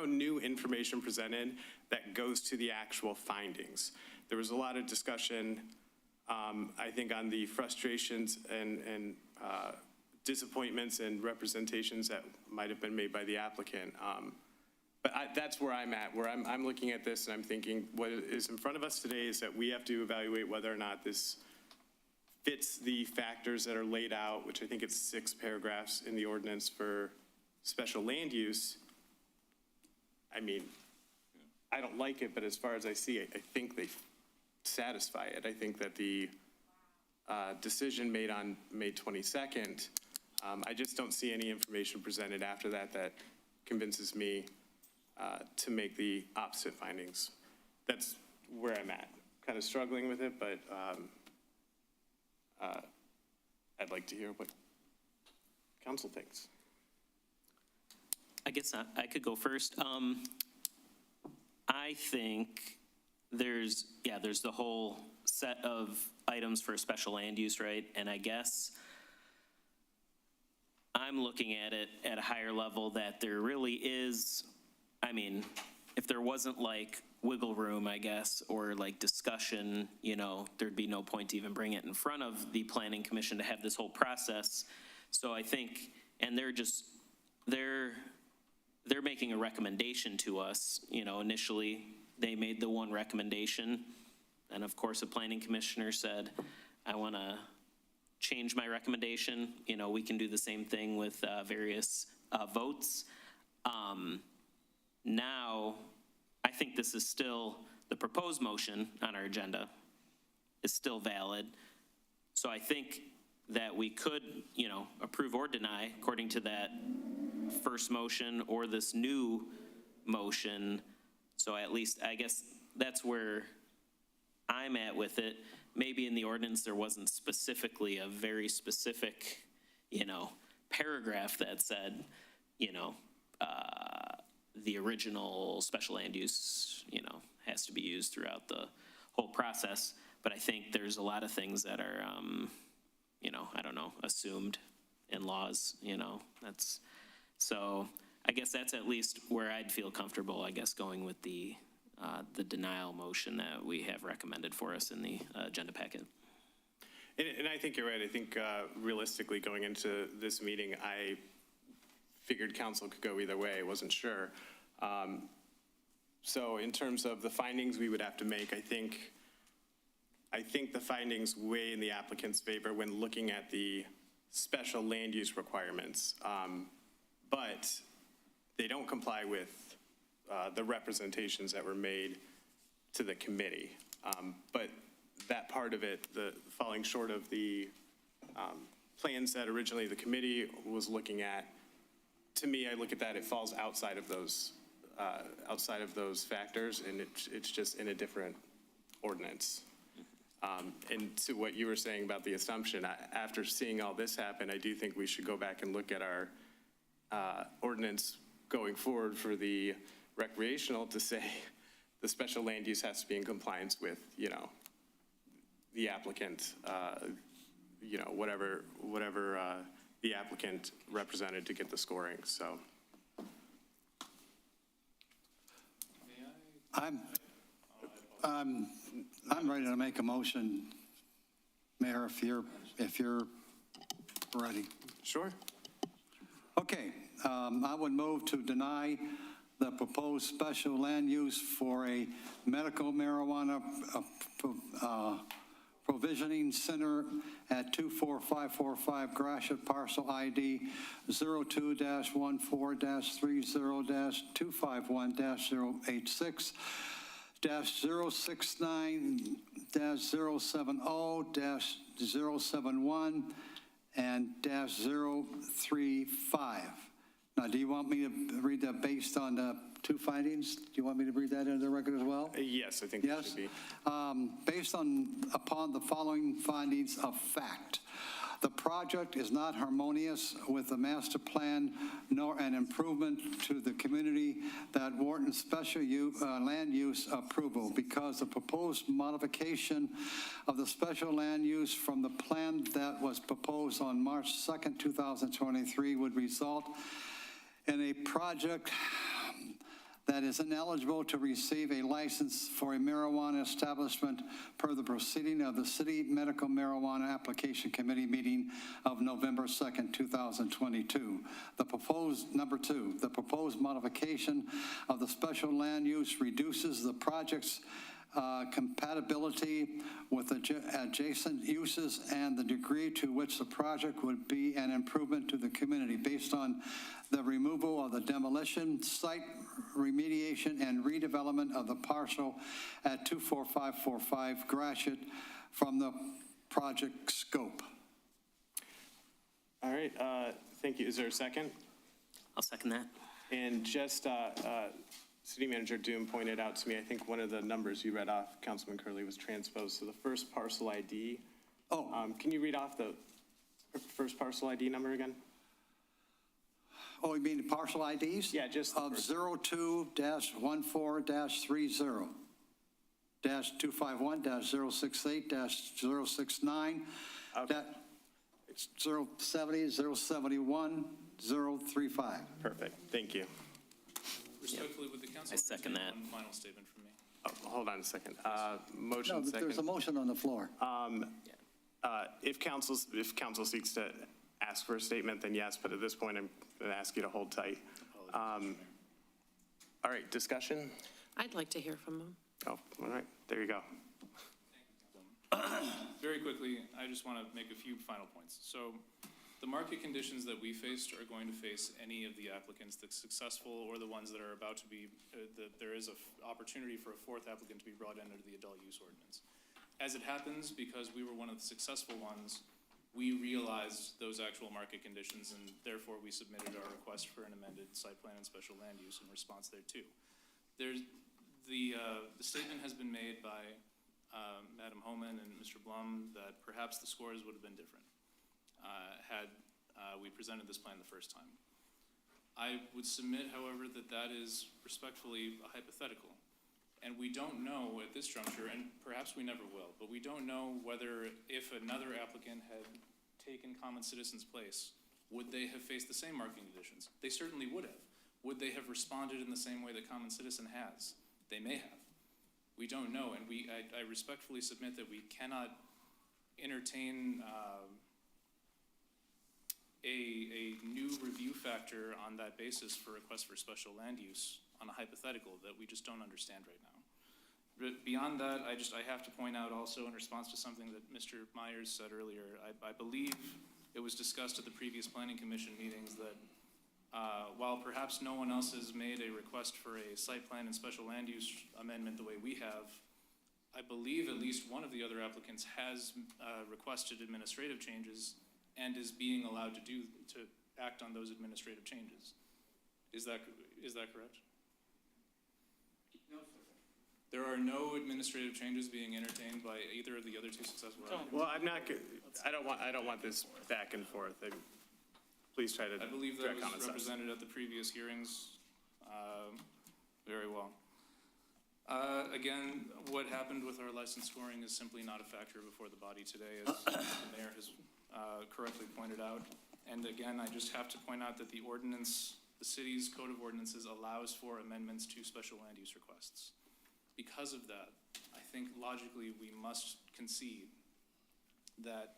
new information presented that goes to the actual findings. There was a lot of discussion, I think, on the frustrations and disappointments and representations that might have been made by the applicant. But that's where I'm at, where I'm looking at this and I'm thinking what is in front of us today is that we have to evaluate whether or not this fits the factors that are laid out, which I think it's 6 paragraphs in the ordinance for special land use. I mean, I don't like it, but as far as I see it, I think they satisfy it. I think that the decision made on May 22nd, I just don't see any information presented after that that convinces me to make the opposite findings. That's where I'm at. Kind of struggling with it, but I'd like to hear what council thinks. I guess I could go first. I think there's the whole set of items for a special land use, right? And I guess I'm looking at it at a higher level that there really is, I mean, if there wasn't like wiggle room, I guess, or like discussion, there'd be no point to even bring it in front of the Planning Commission to have this whole process. So I think, and they're making a recommendation to us. Initially they made the one recommendation, and of course a planning commissioner said, I want to change my recommendation. We can do the same thing with various votes. Now, I think this is still, the proposed motion on our agenda is still valid. So I think that we could, approve or deny according to that first motion or this new motion. So at least, I guess that's where I'm at with it. Maybe in the ordinance there wasn't specifically a very specific, paragraph that said, the original special land use, has to be used throughout the whole process. But I think there's a lot of things that are, I don't know, assumed in laws, so I guess that's at least where I'd feel comfortable, I guess, going with the denial motion that we have recommended for us in the agenda packet. And I think you're right. I think realistically going into this meeting, I figured council could go either way. I wasn't sure. So in terms of the findings we would have to make, I think the findings weigh in the applicant's favor when looking at the special land use requirements, but they don't comply with the representations that were made to the committee. But that part of it, the falling short of the plans that originally the committee was looking at, to me, I look at that, it falls outside of those factors, and it's just in a different ordinance. And to what you were saying about the assumption, after seeing all this happen, I do think we should go back and look at our ordinance going forward for the recreational to say the special land use has to be in compliance with, the applicant, whatever the applicant represented to get the scoring, so. I'm ready to make a motion, Mayor, if you're ready. Sure. Okay, I would move to deny the proposed special land use for a medical marijuana provisioning center at 24545 Gratiot, parcel ID 02-14-30-251-086 -069-070-071 and -035. Now, do you want me to read that based on the two findings? Do you want me to read that into the record as well? Yes, I think that should be. Based upon the following findings of fact. The project is not harmonious with the master plan nor an improvement to the community that warrants special land use approval because the proposed modification of the special land use from the plan that was proposed on March 2nd, 2023 would result in a project that is ineligible to receive a license for a marijuana establishment per the proceeding of the City Medical Marijuana Application Committee meeting of November 2nd, 2022. Number two, the proposed modification of the special land use reduces the project's compatibility with adjacent uses and the degree to which the project would be an improvement to the community based on the removal of the demolition, site remediation, and redevelopment of the parcel at 24545 Gratiot from the project scope. All right, thank you. Is there a second? I'll second that. And just, City Manager Doom pointed out to me, I think one of the numbers you read off, Councilman Curley, was transposed to the first parcel ID. Can you read off the first parcel ID number again? Oh, you mean the parcel IDs? Yeah, just of 02-14-30 -251-068-069 070 071 035. Perfect, thank you. Respectfully, would the council I second that. one final statement from me? Oh, hold on a second. Motion No, second. there's a motion on the floor. If council seeks to ask for a statement, then yes, but at this point, I'm going to ask you to hold tight. All right, discussion? I'd like to hear from him. Oh, all right, there you go. Very quickly, I just want to make a few final points. So the market conditions that we faced are going to face any of the applicants that's successful or the ones that are about to be, there is an opportunity for a fourth applicant to be brought in under the adult use ordinance. As it happens, because we were one of the successful ones, we realized those actual market conditions, and therefore we submitted our request for an amended site plan and special land use in response thereto. The statement has been made by Madam Homan and Mr. Blum that perhaps the scores would have been different had we presented this plan the first time. I would submit, however, that that is respectfully a hypothetical. And we don't know at this juncture, and perhaps we never will, but we don't know whether if another applicant had taken Common Citizen's place, would they have faced the same marketing conditions? They certainly would have. Would they have responded in the same way that Common Citizen has? They may have. We don't know, and I respectfully submit that we cannot entertain a new review factor on that basis for requests for special land use on a hypothetical that we just don't understand right now. But beyond that, I have to point out also in response to something that Mr. Myers said earlier, I believe it was discussed at the previous planning commission meetings that while perhaps no one else has made a request for a site plan and special land use amendment the way we have, I believe at least one of the other applicants has requested administrative changes and is being allowed to act on those administrative changes. Is that correct? No, sir. There are no administrative changes being entertained by either of the other two successful applicants? Well, I don't want this back and forth. Please try to I believe that direct common was sense. represented at the previous hearings very well. Again, what happened with our license scoring is simply not a factor before the body today, as the mayor has correctly pointed out. And again, I just have to point out that the ordinance, the city's code of ordinances allows for amendments to special land use requests. Because of that, I think logically we must concede that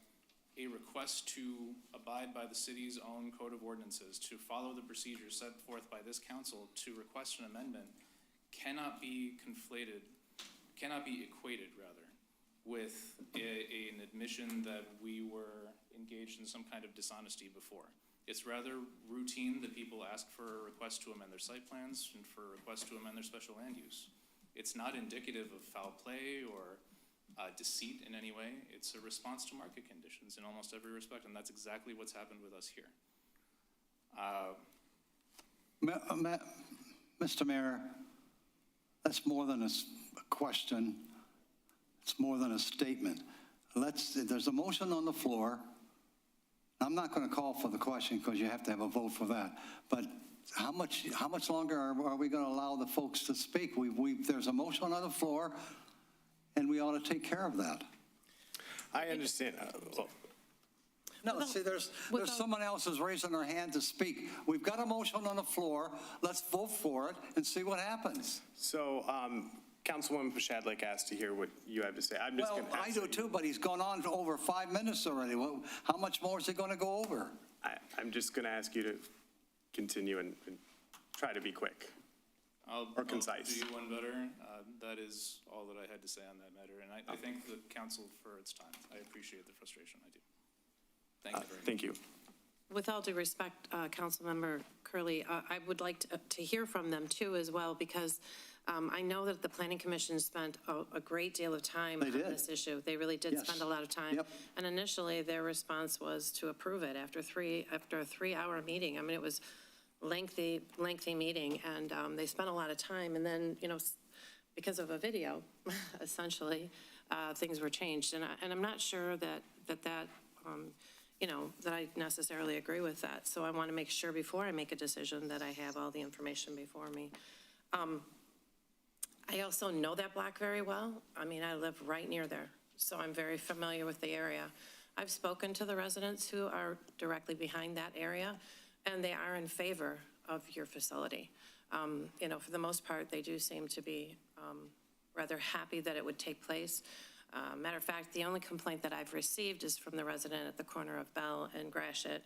a request to abide by the city's own code of ordinances, to follow the procedures set forth by this council to request an amendment cannot be conflated, cannot be equated rather, with an admission that we were engaged in some kind of dishonesty before. It's rather routine that people ask for a request to amend their site plans and for a request to amend their special land use. It's not indicative of foul play or deceit in any way. It's a response to market conditions in almost every respect, and that's exactly what's happened with us here. Mr. Mayor, that's more than a question. It's more than a statement. There's a motion on the floor. I'm not going to call for the question because you have to have a vote for that. But how much longer are we going to allow the folks to speak? There's a motion on the floor, and we ought to take care of that. I understand. No, see, there's someone else who's raising their hand to speak. We've got a motion on the floor. Let's vote for it and see what happens. So, Councilwoman Pashadlik asked to hear what you have to say. I'm just Well, going to I do too, but he's gone on for over 5 minutes already. How much more is he going to go over? I'm just going to ask you to continue and try to be quick or concise. I'll do you one better. That is all that I had to say on that matter, and I thank the council for its time. I appreciate the frustration, I do. Thank you very much. Thank you. With all due respect, Councilmember Curley, I would like to hear from them too as well, because I know that the Planning Commission spent a great deal of time on this issue. They really did spend a lot of time. Yep. And initially, their response was to approve it after a 3-hour meeting. I mean, it was lengthy meeting, and they spent a lot of time. And then, because of a video, essentially, things were changed. And I'm not sure that I necessarily agree with that. So I want to make sure before I make a decision that I have all the information before me. I also know that block very well. I mean, I live right near there, so I'm very familiar with the area. I've spoken to the residents who are directly behind that area, and they are in favor of your facility. For the most part, they do seem to be rather happy that it would take place. Matter of fact, the only complaint that I've received is from the resident at the corner of Bell and Gratiot.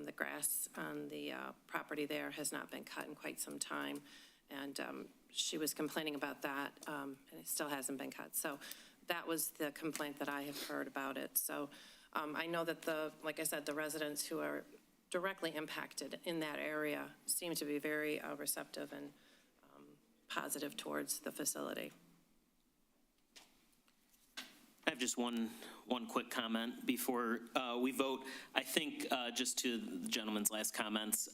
The grass on the property there has not been cut in quite some time, and she was complaining about that, and it still hasn't been cut. So that was the complaint that I have heard about it. So I know that like I said, the residents who are directly impacted in that area seem to be very receptive and positive towards the facility. I have just one quick comment before we vote. I think just to the gentleman's last comments,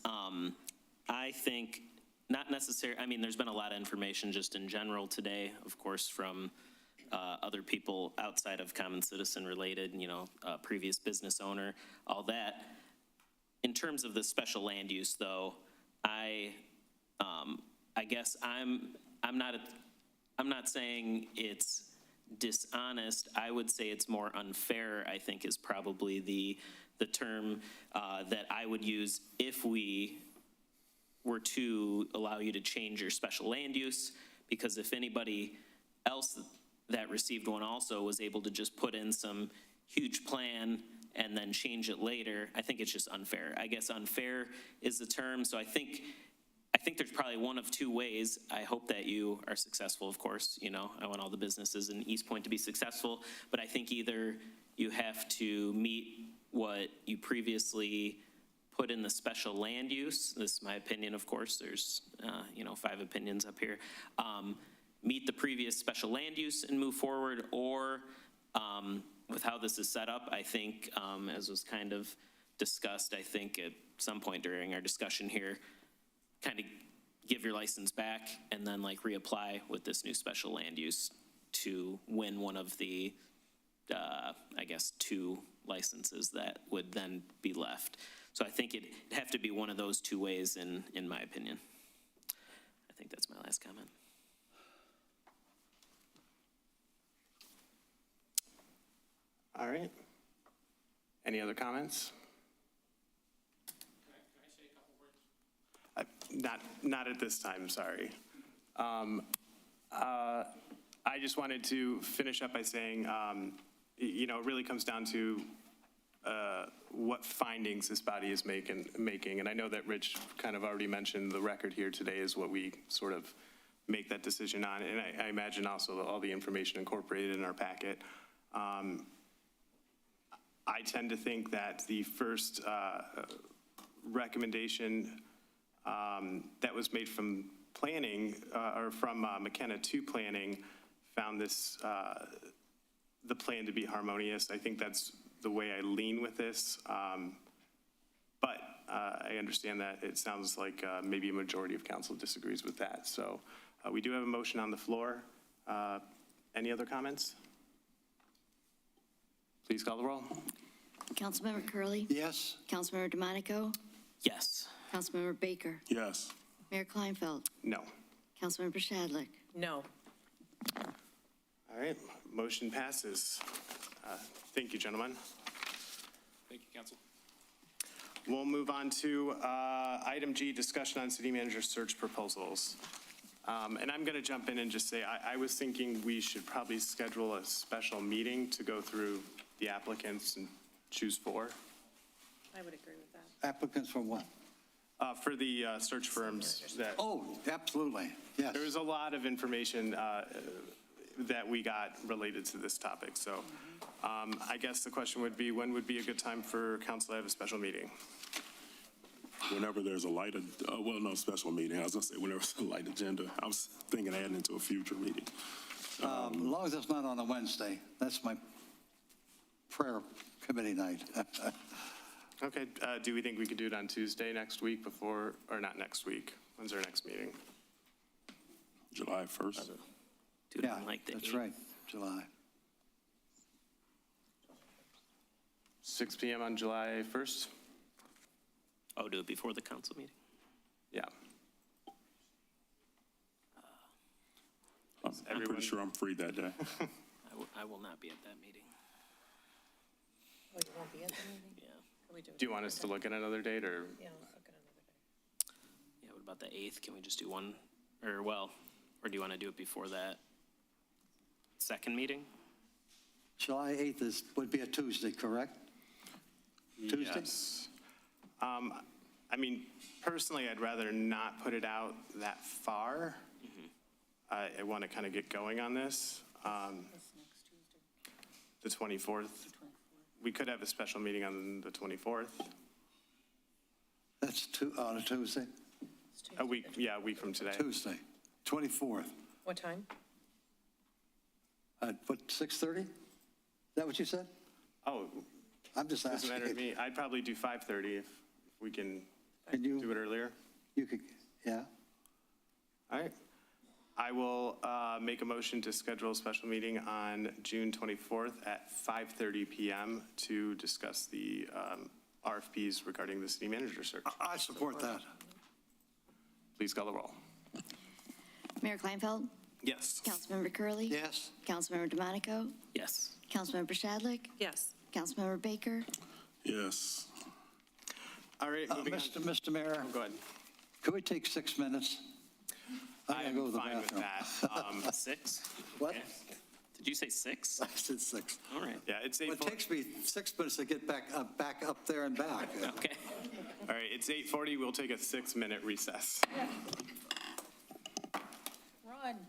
I think not necessarily, I mean, there's been a lot of information just in general today, of course, from other people outside of common citizen related, previous business owner, all that. In terms of the special land use though, I guess I'm not saying it's dishonest. I would say it's more unfair, I think is probably the term that I would use if we were to allow you to change your special land use, because if anybody else that received one also was able to just put in some huge plan and then change it later, I think it's just unfair. I guess unfair is the term. So I think there's probably one of two ways. I hope that you are successful, of course. I want all the businesses in Eastpointe to be successful, but I think either you have to meet what you previously put in the special land use. This is my opinion, of course. There's, 5 opinions up here. Meet the previous special land use and move forward, or with how this is set up, I think, as was kind of discussed, I think at some point during our discussion here, kind of give your license back and then like reapply with this new special land use to win one of the, 2 licenses that would then be left. So I think it'd have to be one of those 2 ways in my opinion. I think that's my last comment. All right. Any other comments? Can I say a couple words? Not at this time, sorry. I just wanted to finish up by saying, it really comes down to what findings this body is making. And I know that Rich kind of already mentioned the record here today is what we sort of make that decision on. And I imagine also all the information incorporated in our packet. I tend to think that the first recommendation that was made from planning, or from McKenna to planning, found this, the plan to be harmonious. I think that's the way I lean with this. But I understand that it sounds like maybe a majority of council disagrees with that. So we do have a motion on the floor. Any other comments? Please call the roll. Councilmember Curley, Yes? Councilmember DeMonico, Yes. Councilmember Baker, Yes. Mayor Kleinfeld, No. Councilmember Shadlick. No. All right, motion passes. Thank you, gentlemen. Thank you, council. We'll move on to item G, discussion on city manager search proposals. And I'm going to jump in and just say, I was thinking we should probably schedule a special meeting to go through the applicants and choose 4. I would agree with that. Applicants for what? For the search firms that. Oh, absolutely, yes. There was a lot of information that we got related to this topic. So I guess the question would be, when would be a good time for council to have a special meeting? Whenever there's a light, no special meeting. I was gonna say whenever there's a light agenda. I was thinking adding into a future meeting. As long as it's not on a Wednesday. That's my prayer committee night. Okay, do we think we could do it on Tuesday next week before, or not next week? When's our next meeting? July 1st. Do it on like the That's 8th. right, July. 6 p.m. on July 1st? Oh, do it before the council meeting? Yeah. I'm pretty sure I'm free that day. I will not be at that meeting. Oh, you won't be at the meeting? Yeah. Can we do it? Do you want us to look at another date, or? Yeah, let's look at another day. Yeah, what about the 8th? Can we just do one, or do you want to do it before that second meeting? July 8th would be a Tuesday, correct? Tuesday? Yes. I mean, personally, I'd rather not put it out that far. I want to kind of get going on this. The 24th. We could have a special meeting on the 24th. That's on a Tuesday? A week from today. Tuesday, 24th. What time? What, 6:30? Is that what you said? Oh, I'm just doesn't asking. matter to me. I'd probably do 5:30 if we can you do it earlier. You could, yeah. All right. I will make a motion to schedule a special meeting on June 24th at 5:30 p.m. to discuss the RFPs regarding the city manager search. I support that. Please call the roll. Mayor Kleinfeld, Yes. Councilmember Curley. Yes? Councilmember DeMonico, Yes. Councilmember Shadlick, Yes. Councilmember Baker, Yes. All right, moving on. Mr. Mayor, Go ahead. could we take 6 minutes? I gotta go to the fine with bathroom. that. 6? What? Okay. Did you say 6? I said 6. All right. Yeah, it's Well, it 8:40. takes me 6 minutes to get back up there and back. Okay. All right, it's 8:40. We'll take a 6-minute recess. Run.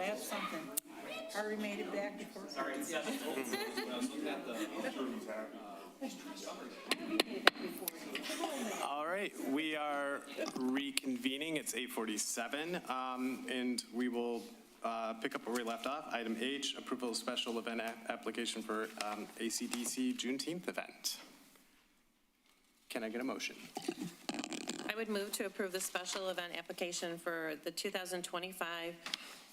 have something. Harvey made it back before. Sorry, it's Harvey made it back before you. All right, we are reconvening. It's 8:47, and we will pick up where we left off. Item H, approval of special event application for ACDC Juneteenth event. Can I get a motion? I would move to approve the special event application for the 2025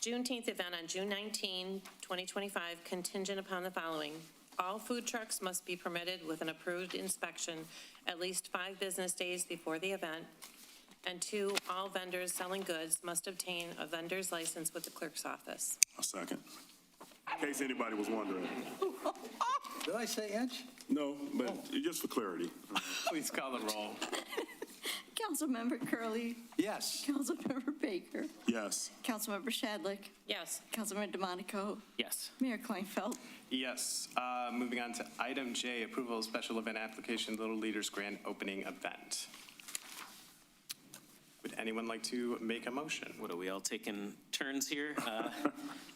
Juneteenth event on June 19, 2025, contingent upon the following. All food trucks must be permitted with an approved inspection at least 5 business days before the event. And 2, all vendors selling goods must obtain a vendor's license with the clerk's office. A second. In case anybody was wondering. Did I say inch? No, but just for clarity. Please call the roll. Councilmember Curley, Yes. Councilmember Baker, Yes. Councilmember Shadlick, Yes. Councilmember DeMonico, Yes. Mayor Kleinfeld. Yes. Moving on to item J, approval of special event application, Little Leaders Grand Opening Event. Would anyone like to make a motion? What are we all taking turns here?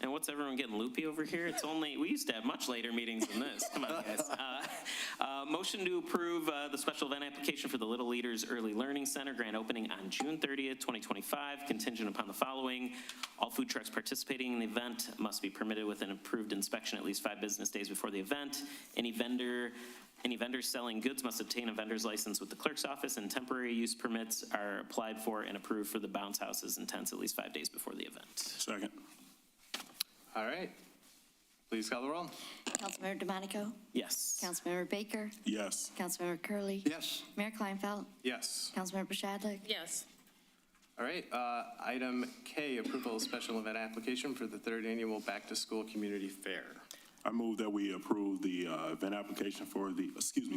And what's everyone getting loopy over here? It's only, we used to have much later meetings than this. Come on, guys. Motion to approve the special event application for the Little Leaders Early Learning Center grand opening on June 30th, 2025, contingent upon the following. All food trucks participating in the event must be permitted with an approved inspection at least 5 business days before the event. Any vendors selling goods must obtain a vendor's license with the clerk's office, and temporary use permits are applied for and approved for the bounce houses and tents at least 5 days before the event. Second. All right. Please call the roll. Councilmember DeMonico, Yes. Councilmember Baker, Yes. Councilmember Curley, Yes. Mayor Kleinfeld, Yes. Councilmember Shadlick, Yes. All right. Item K, approval of special event application for the 3rd annual Back to School Community Fair. I move that we approve the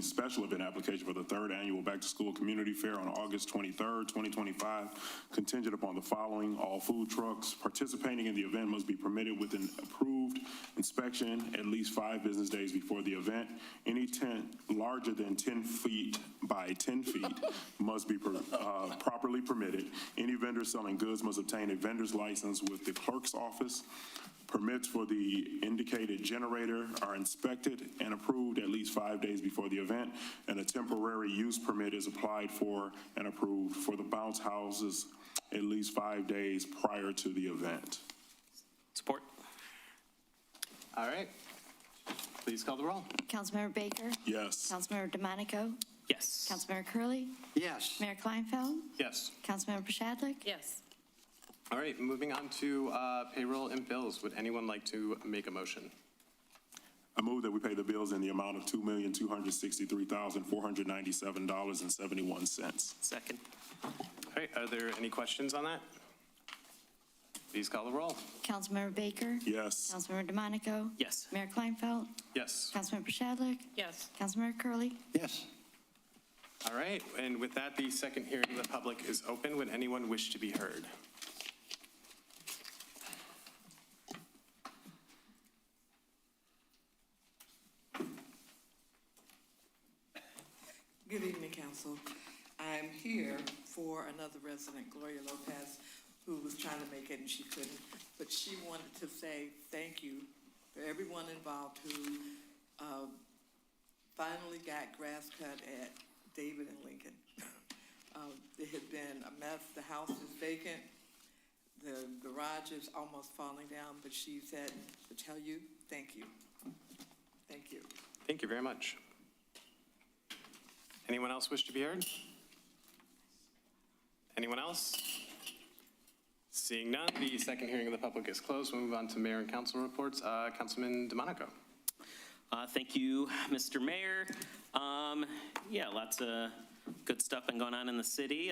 special event application for the 3rd annual Back to School Community Fair on August 23rd, 2025, contingent upon the following. All food trucks participating in the event must be permitted with an approved inspection at least 5 business days before the event. Any tent larger than 10 feet by 10 feet must be properly permitted. Any vendor selling goods must obtain a vendor's license with the clerk's office. Permits for the indicated generator are inspected and approved at least 5 days before the event, and a temporary use permit is applied for and approved for the bounce houses at least 5 days prior to the event. Support. All right. Please call the roll. Councilmember Baker, Yes. Councilmember DeMonico, Yes. Councilmember Curley, Yes. Mayor Kleinfeld, Yes. Councilmember Shadlick, Yes. All right. Moving on to payroll and bills. Would anyone like to make a motion? I move that we pay the bills in the amount of $2,263,497.71. Second. All right. Are there any questions on that? Please call the roll. Councilmember Baker, Yes. Councilmember DeMonico, Yes. Mayor Kleinfeld, Yes. Councilmember Shadlick, Yes. Councilmember Curley, Yes. All right. And with that, the second hearing of the public is open. Would anyone wish to be heard? Good evening, Council. I'm here for another resident, Gloria Lopez, who was trying to make it and she couldn't. But she wanted to say thank you for everyone involved who finally got grass cut at David and Lincoln. It had been a mess. The house is vacant. The garage is almost falling down, but she said to tell you, thank you. Thank you. Thank you very much. Anyone else wish to be heard? Anyone else? Seeing none, the second hearing of the public is closed. We'll move on to mayor and council reports. Councilman DeMonico. Thank you, Mr. Mayor. Yeah, lots of good stuff been going on in the city.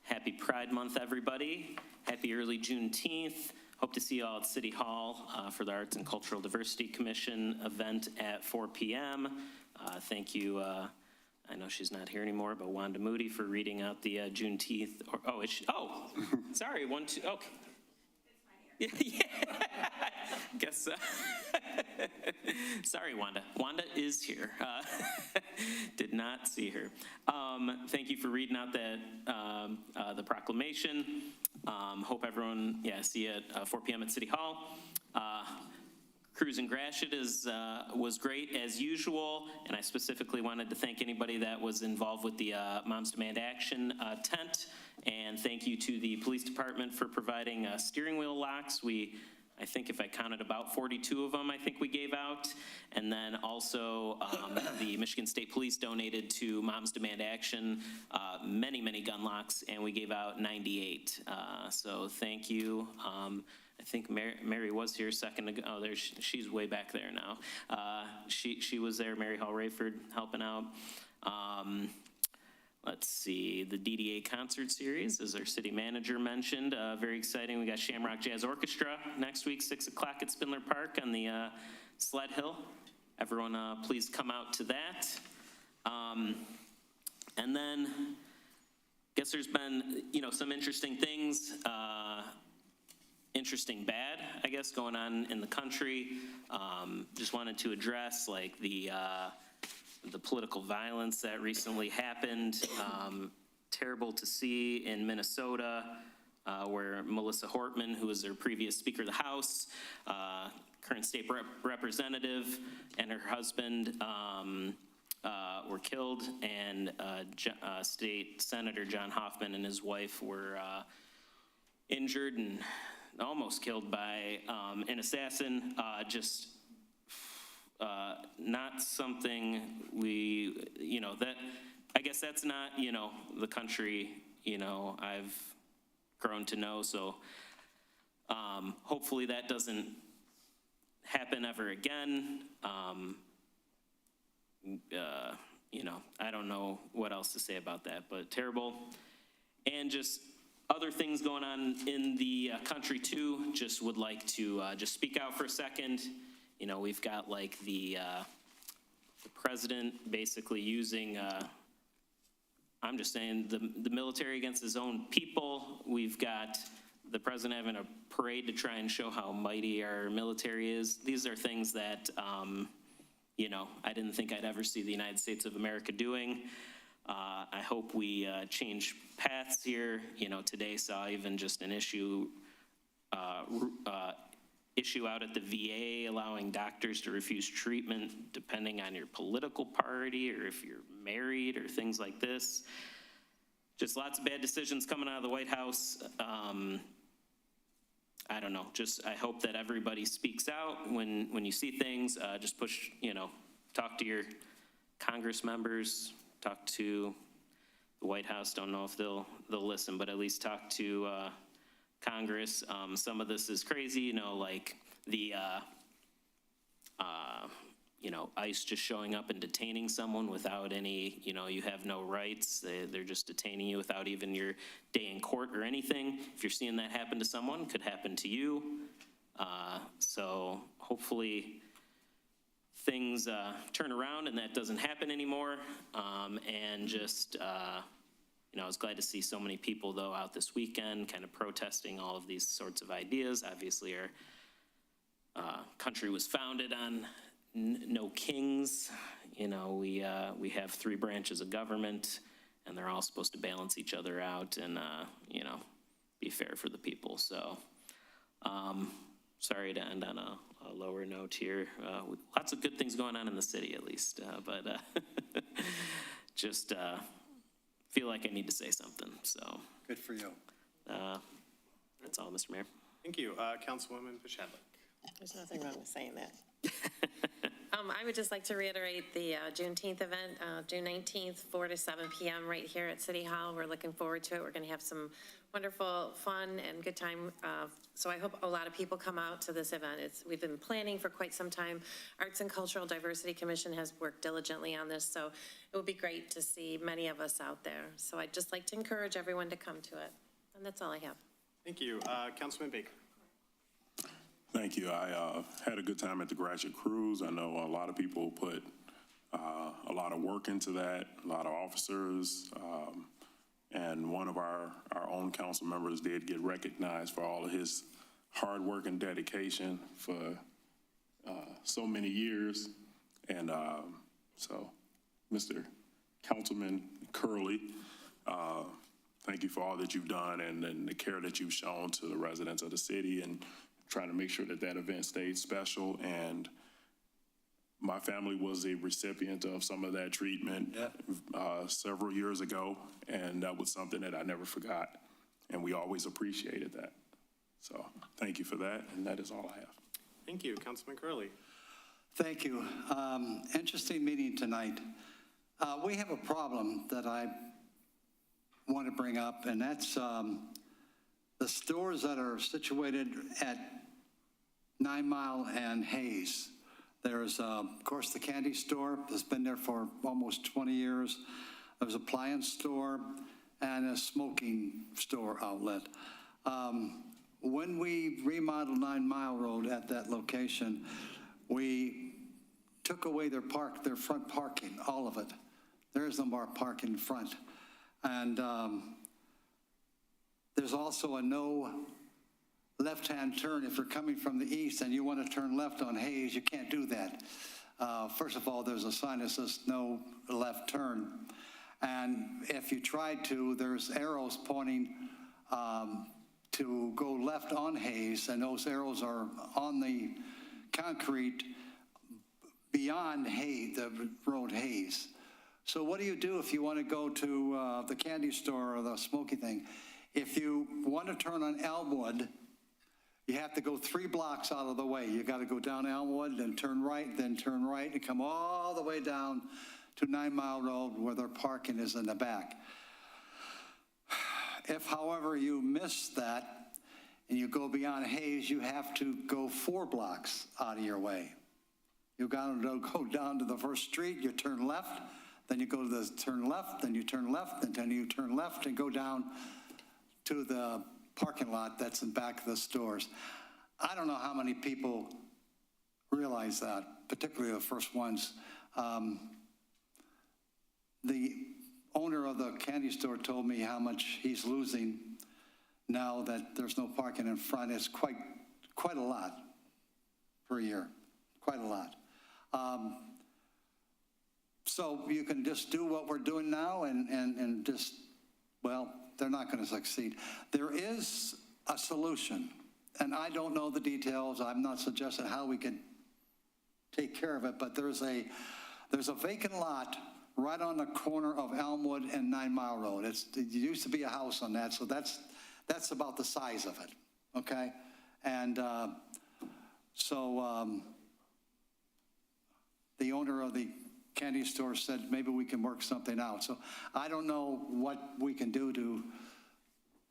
Happy Pride Month, everybody. Happy early Juneteenth. Hope to see you all at City Hall for the Arts and Cultural Diversity Commission event at 4 p.m. Thank you, I know she's not here anymore, but Wanda Moody for reading out the Juneteenth. Sorry, 1, 2, okay. Yeah. guess, sorry, Wanda. Wanda is here. Did not see her. Thank you for reading out that, the proclamation. Hope everyone, see you at 4 p.m. at City Hall. Cruise in Gratiot was great as usual, and I specifically wanted to thank anybody that was involved with the Moms Demand Action tent, and thank you to the police department for providing steering wheel locks. I think if I counted about 42 of them, I think we gave out. And then also the Michigan State Police donated to Moms Demand Action many, many gun locks, and we gave out 98. So thank you. I think Mary was here a second ago. Oh, she's way back there now. She was there, Mary Hall Rayford, helping out. Let's see, the DDA concert series, as our city manager mentioned, very exciting. We got Shamrock Jazz Orchestra next week, 6 o'clock at Spindler Park on the Sled Hill. Everyone, please come out to that. And then, guess there's been, some interesting things, interesting bad, I guess, going on in the country. Just wanted to address, like, the political violence that recently happened. Terrible to see in Minnesota, where Melissa Hortman, who was their previous Speaker of the House, current state representative, and her husband were killed, and State Senator John Hoffman and his wife were injured and almost killed by an assassin. Just not something that, I guess that's not, the country, I've grown to know. So hopefully that doesn't happen ever again. I don't know what else to say about that, but terrible. And just other things going on in the country too. Just would like to just speak out for a second. We've got like the president basically using, I'm just saying, the military against his own people. We've got the president having a parade to try and show how mighty our military is. These are things that, I didn't think I'd ever see the United States of America doing. I hope we change paths here. Today saw even just an issue out at the VA allowing doctors to refuse treatment depending on your political party or if you're married or things like this. Just lots of bad decisions coming out of the White House. I don't know, I hope that everybody speaks out when you see things. Just push, talk to your Congress members, talk to the White House. Don't know if they'll listen, but at least talk to Congress. Some of this is crazy, like the ICE just showing up and detaining someone without any, you have no rights. They're just detaining you without even your day in court or anything. If you're seeing that happen to someone, it could happen to you. So hopefully things turn around and that doesn't happen anymore. And just, I was glad to see so many people, though, out this weekend kind of protesting all of these sorts of ideas. Obviously, our country was founded on no kings. We have 3 branches of government, and they're all supposed to balance each other out and, be fair for the people. So, sorry to end on a lower note here. Lots of good things going on in the city, at least, but just feel like I need to say something, so. Good for you. That's all, Mr. Mayor. Thank you. Councilwoman Pashadlik. There's nothing wrong with saying that. I would just like to reiterate the Juneteenth event, June 19th, 4 to 7 p.m. right here at City Hall. We're looking forward to it. We're going to have some wonderful fun and good time. So I hope a lot of people come out to this event. We've been planning for quite some time. Arts and Cultural Diversity Commission has worked diligently on this, so it would be great to see many of us out there. So I'd just like to encourage everyone to come to it. And that's all I have. Thank you. Councilman Baker. Thank you. I had a good time at the Gratiot Cruise. I know a lot of people put a lot of work into that, a lot of officers, and one of our own council members did get recognized for all of his hard work and dedication for so many years. And so, Mr. Councilman Curley, thank you for all that you've done and the care that you've shown to the residents of the city and trying to make sure that that event stayed special. And my family was a recipient of some of that treatment several years ago, and that was something that I never forgot, and we always appreciated that. So thank you for that, and that is all I have. Thank you, Councilman Curley. Thank you. Interesting meeting tonight. We have a problem that I want to bring up, and that's the stores that are situated at 9 Mile and Hayes. There's, of course, the candy store that's been there for almost 20 years. There's an appliance store and a smoking store outlet. When we remodeled 9 Mile Road at that location, we took away their front parking, all of it. There is no more parking in front. And there's also a no left-hand turn. If you're coming from the east and you want to turn left on Hayes, you can't do that. First of all, there's a sign that says no left turn. And if you try to, there's arrows pointing to go left on Hayes, and those arrows are on the concrete beyond Hayes, the road Hayes. So what do you do if you want to go to the candy store or the smoky thing? If you want to turn on Elmwood, you have to go 3 blocks out of the way. You got to go down Elmwood, then turn right, and come all the way down to 9 Mile Road where their parking is in the back. If, however, you miss that and you go beyond Hayes, you have to go 4 blocks out of your way. You got to go down to the first street, you turn left, then you go to the turn left, then you turn left, and then you turn left and go down to the parking lot that's in back of the stores. I don't know how many people realize that, particularly the first ones. The owner of the candy store told me how much he's losing now that there's no parking in front. It's quite a lot per year, quite a lot. So you can just do what we're doing now and just, well, they're not going to succeed. There is a solution, and I don't know the details. I'm not suggesting how we can take care of it, but there's a vacant lot right on the corner of Elmwood and 9 Mile Road. It used to be a house on that, so that's about the size of it, okay? And the owner of the candy store said maybe we can work something out. So I don't know what we can do to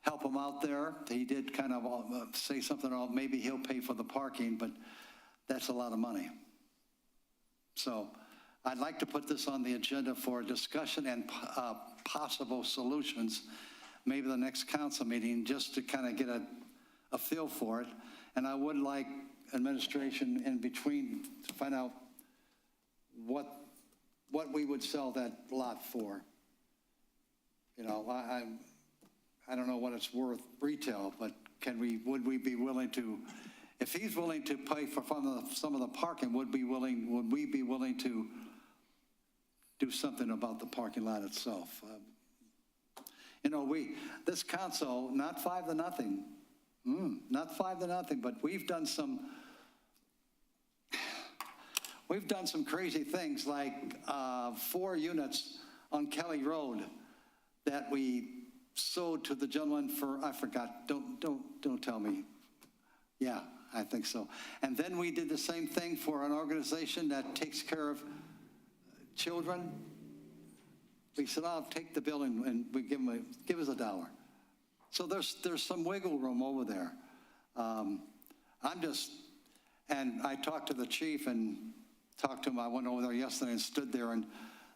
help him out there. He did kind of say something about maybe he'll pay for the parking, but that's a lot of money. So I'd like to put this on the agenda for discussion and possible solutions, maybe the next council meeting, just to kind of get a feel for it. And I would like administration in between to find out what we would sell that lot for. You know, I don't know what it's worth retail, but would we be willing to, if he's willing to pay for some of the parking, would we be willing to do something about the parking lot itself? You know, this council, not 5-0, not 5-0, but we've done some crazy things, like 4 units on Kelly Road that we sold to the gentleman for, I forgot, don't tell me. Yeah, I think so. And then we did the same thing for an organization that takes care of children. We said, I'll take the building, and we give us $1. So there's some wiggle room over there. And I talked to the chief and talked to him. I went over there yesterday and stood there, and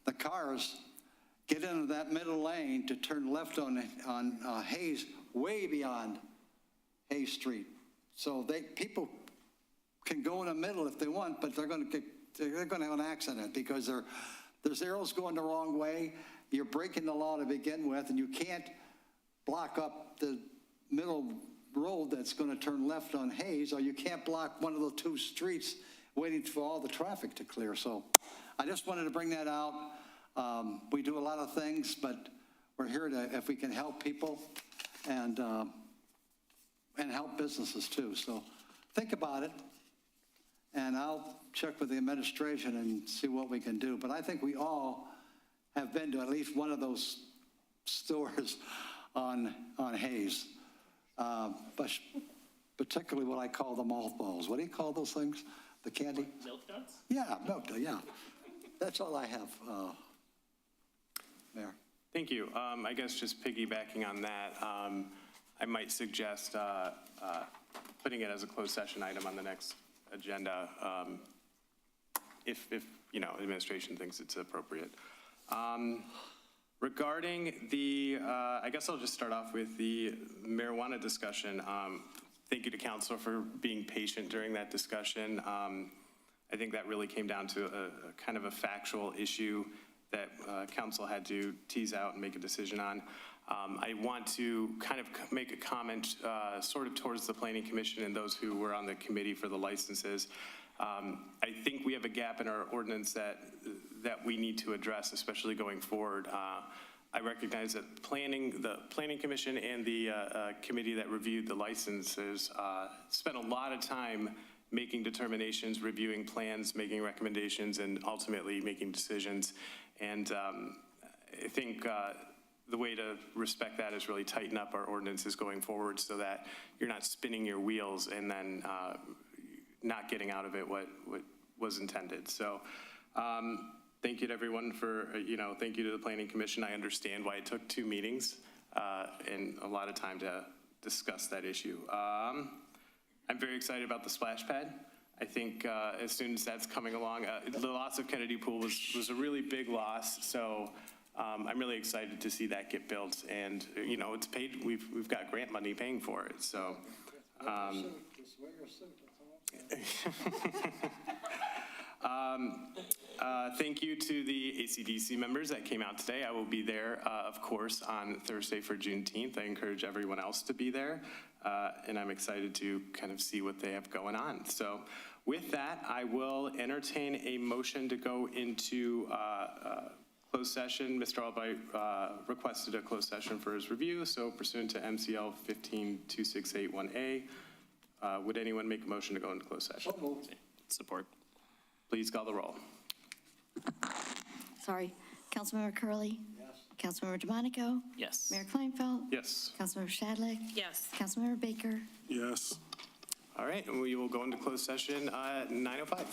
the cars get into that middle lane to turn left on Hayes, way beyond Hayes Street. So people can go in the middle if they want, but they're going to have an accident because there's arrows going the wrong way. You're breaking the law to begin with, and you can't block up the middle road that's going to turn left on Hayes, or you can't block one of the two streets waiting for all the traffic to clear. So I just wanted to bring that out. We do a lot of things, but we're here to, if we can help people and help businesses too. So think about it, and I'll check with the administration and see what we can do. But I think we all have been to at least one of those stores on Hayes, but particularly what I call the mothballs. What do you call those things? The candy? Milk duds? Yeah, milk duds, yeah. That's all I have, Mayor. Thank you. I guess just piggybacking on that, I might suggest putting it as a closed session item on the next agenda, if administration thinks it's appropriate. Regarding the, I guess I'll just start off with the marijuana discussion. Thank you to council for being patient during that discussion. I think that really came down to a kind of a factual issue that council had to tease out and make a decision on. I want to kind of make a comment sort of towards the Planning Commission and those who were on the committee for the licenses. I think we have a gap in our ordinance that we need to address, especially going forward. I recognize that the Planning Commission and the committee that reviewed the licenses spent a lot of time making determinations, reviewing plans, making recommendations, and ultimately making decisions. And I think the way to respect that is really tighten up our ordinances going forward so that you're not spinning your wheels and then not getting out of it what was intended. So thank you to everyone for, thank you to the Planning Commission. I understand why it took 2 meetings and a lot of time to discuss that issue. I'm very excited about the splash pad. I think as soon as that's coming along, the loss of Kennedy Pool was a really big loss. So I'm really excited to see that get built, and it's paid. We've got grant money paying for it. So. Thank you to the ACDC members that came out today. I will be there, of course, on Thursday for Juneteenth. I encourage everyone else to be there, and I'm excited to kind of see what they have going on. So with that, I will entertain a motion to go into closed session. Mr. Albright requested a closed session for his review, so pursuant to MCL 152681A, would anyone make a motion to go into closed session? Support. Please call the roll. Sorry. Councilmember Curley? Yes. Councilmember DeMonico? Yes. Mayor Kleinfeld? Yes. Councilmember Shadlick? Yes. Councilmember Baker? Yes. All right, and we will go into closed session at 9:05.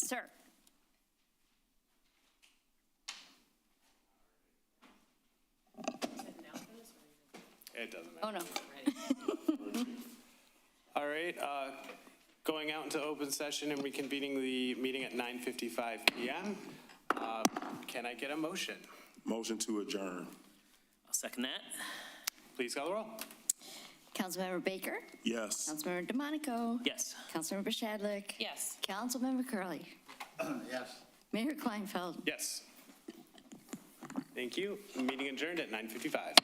Sir. It doesn't matter. Oh, no. All right, going out into open session and reconvening the meeting at 9:55 PM. Can I get a motion? Motion to adjourn. I'll second that. Please call the roll. Councilmember Baker? Yes. Councilmember DeMonico? Yes. Councilmember Shadlick? Yes. Councilmember Curley. Yes. Mayor Kleinfeld? Yes. Thank you. Meeting adjourned at 9:55.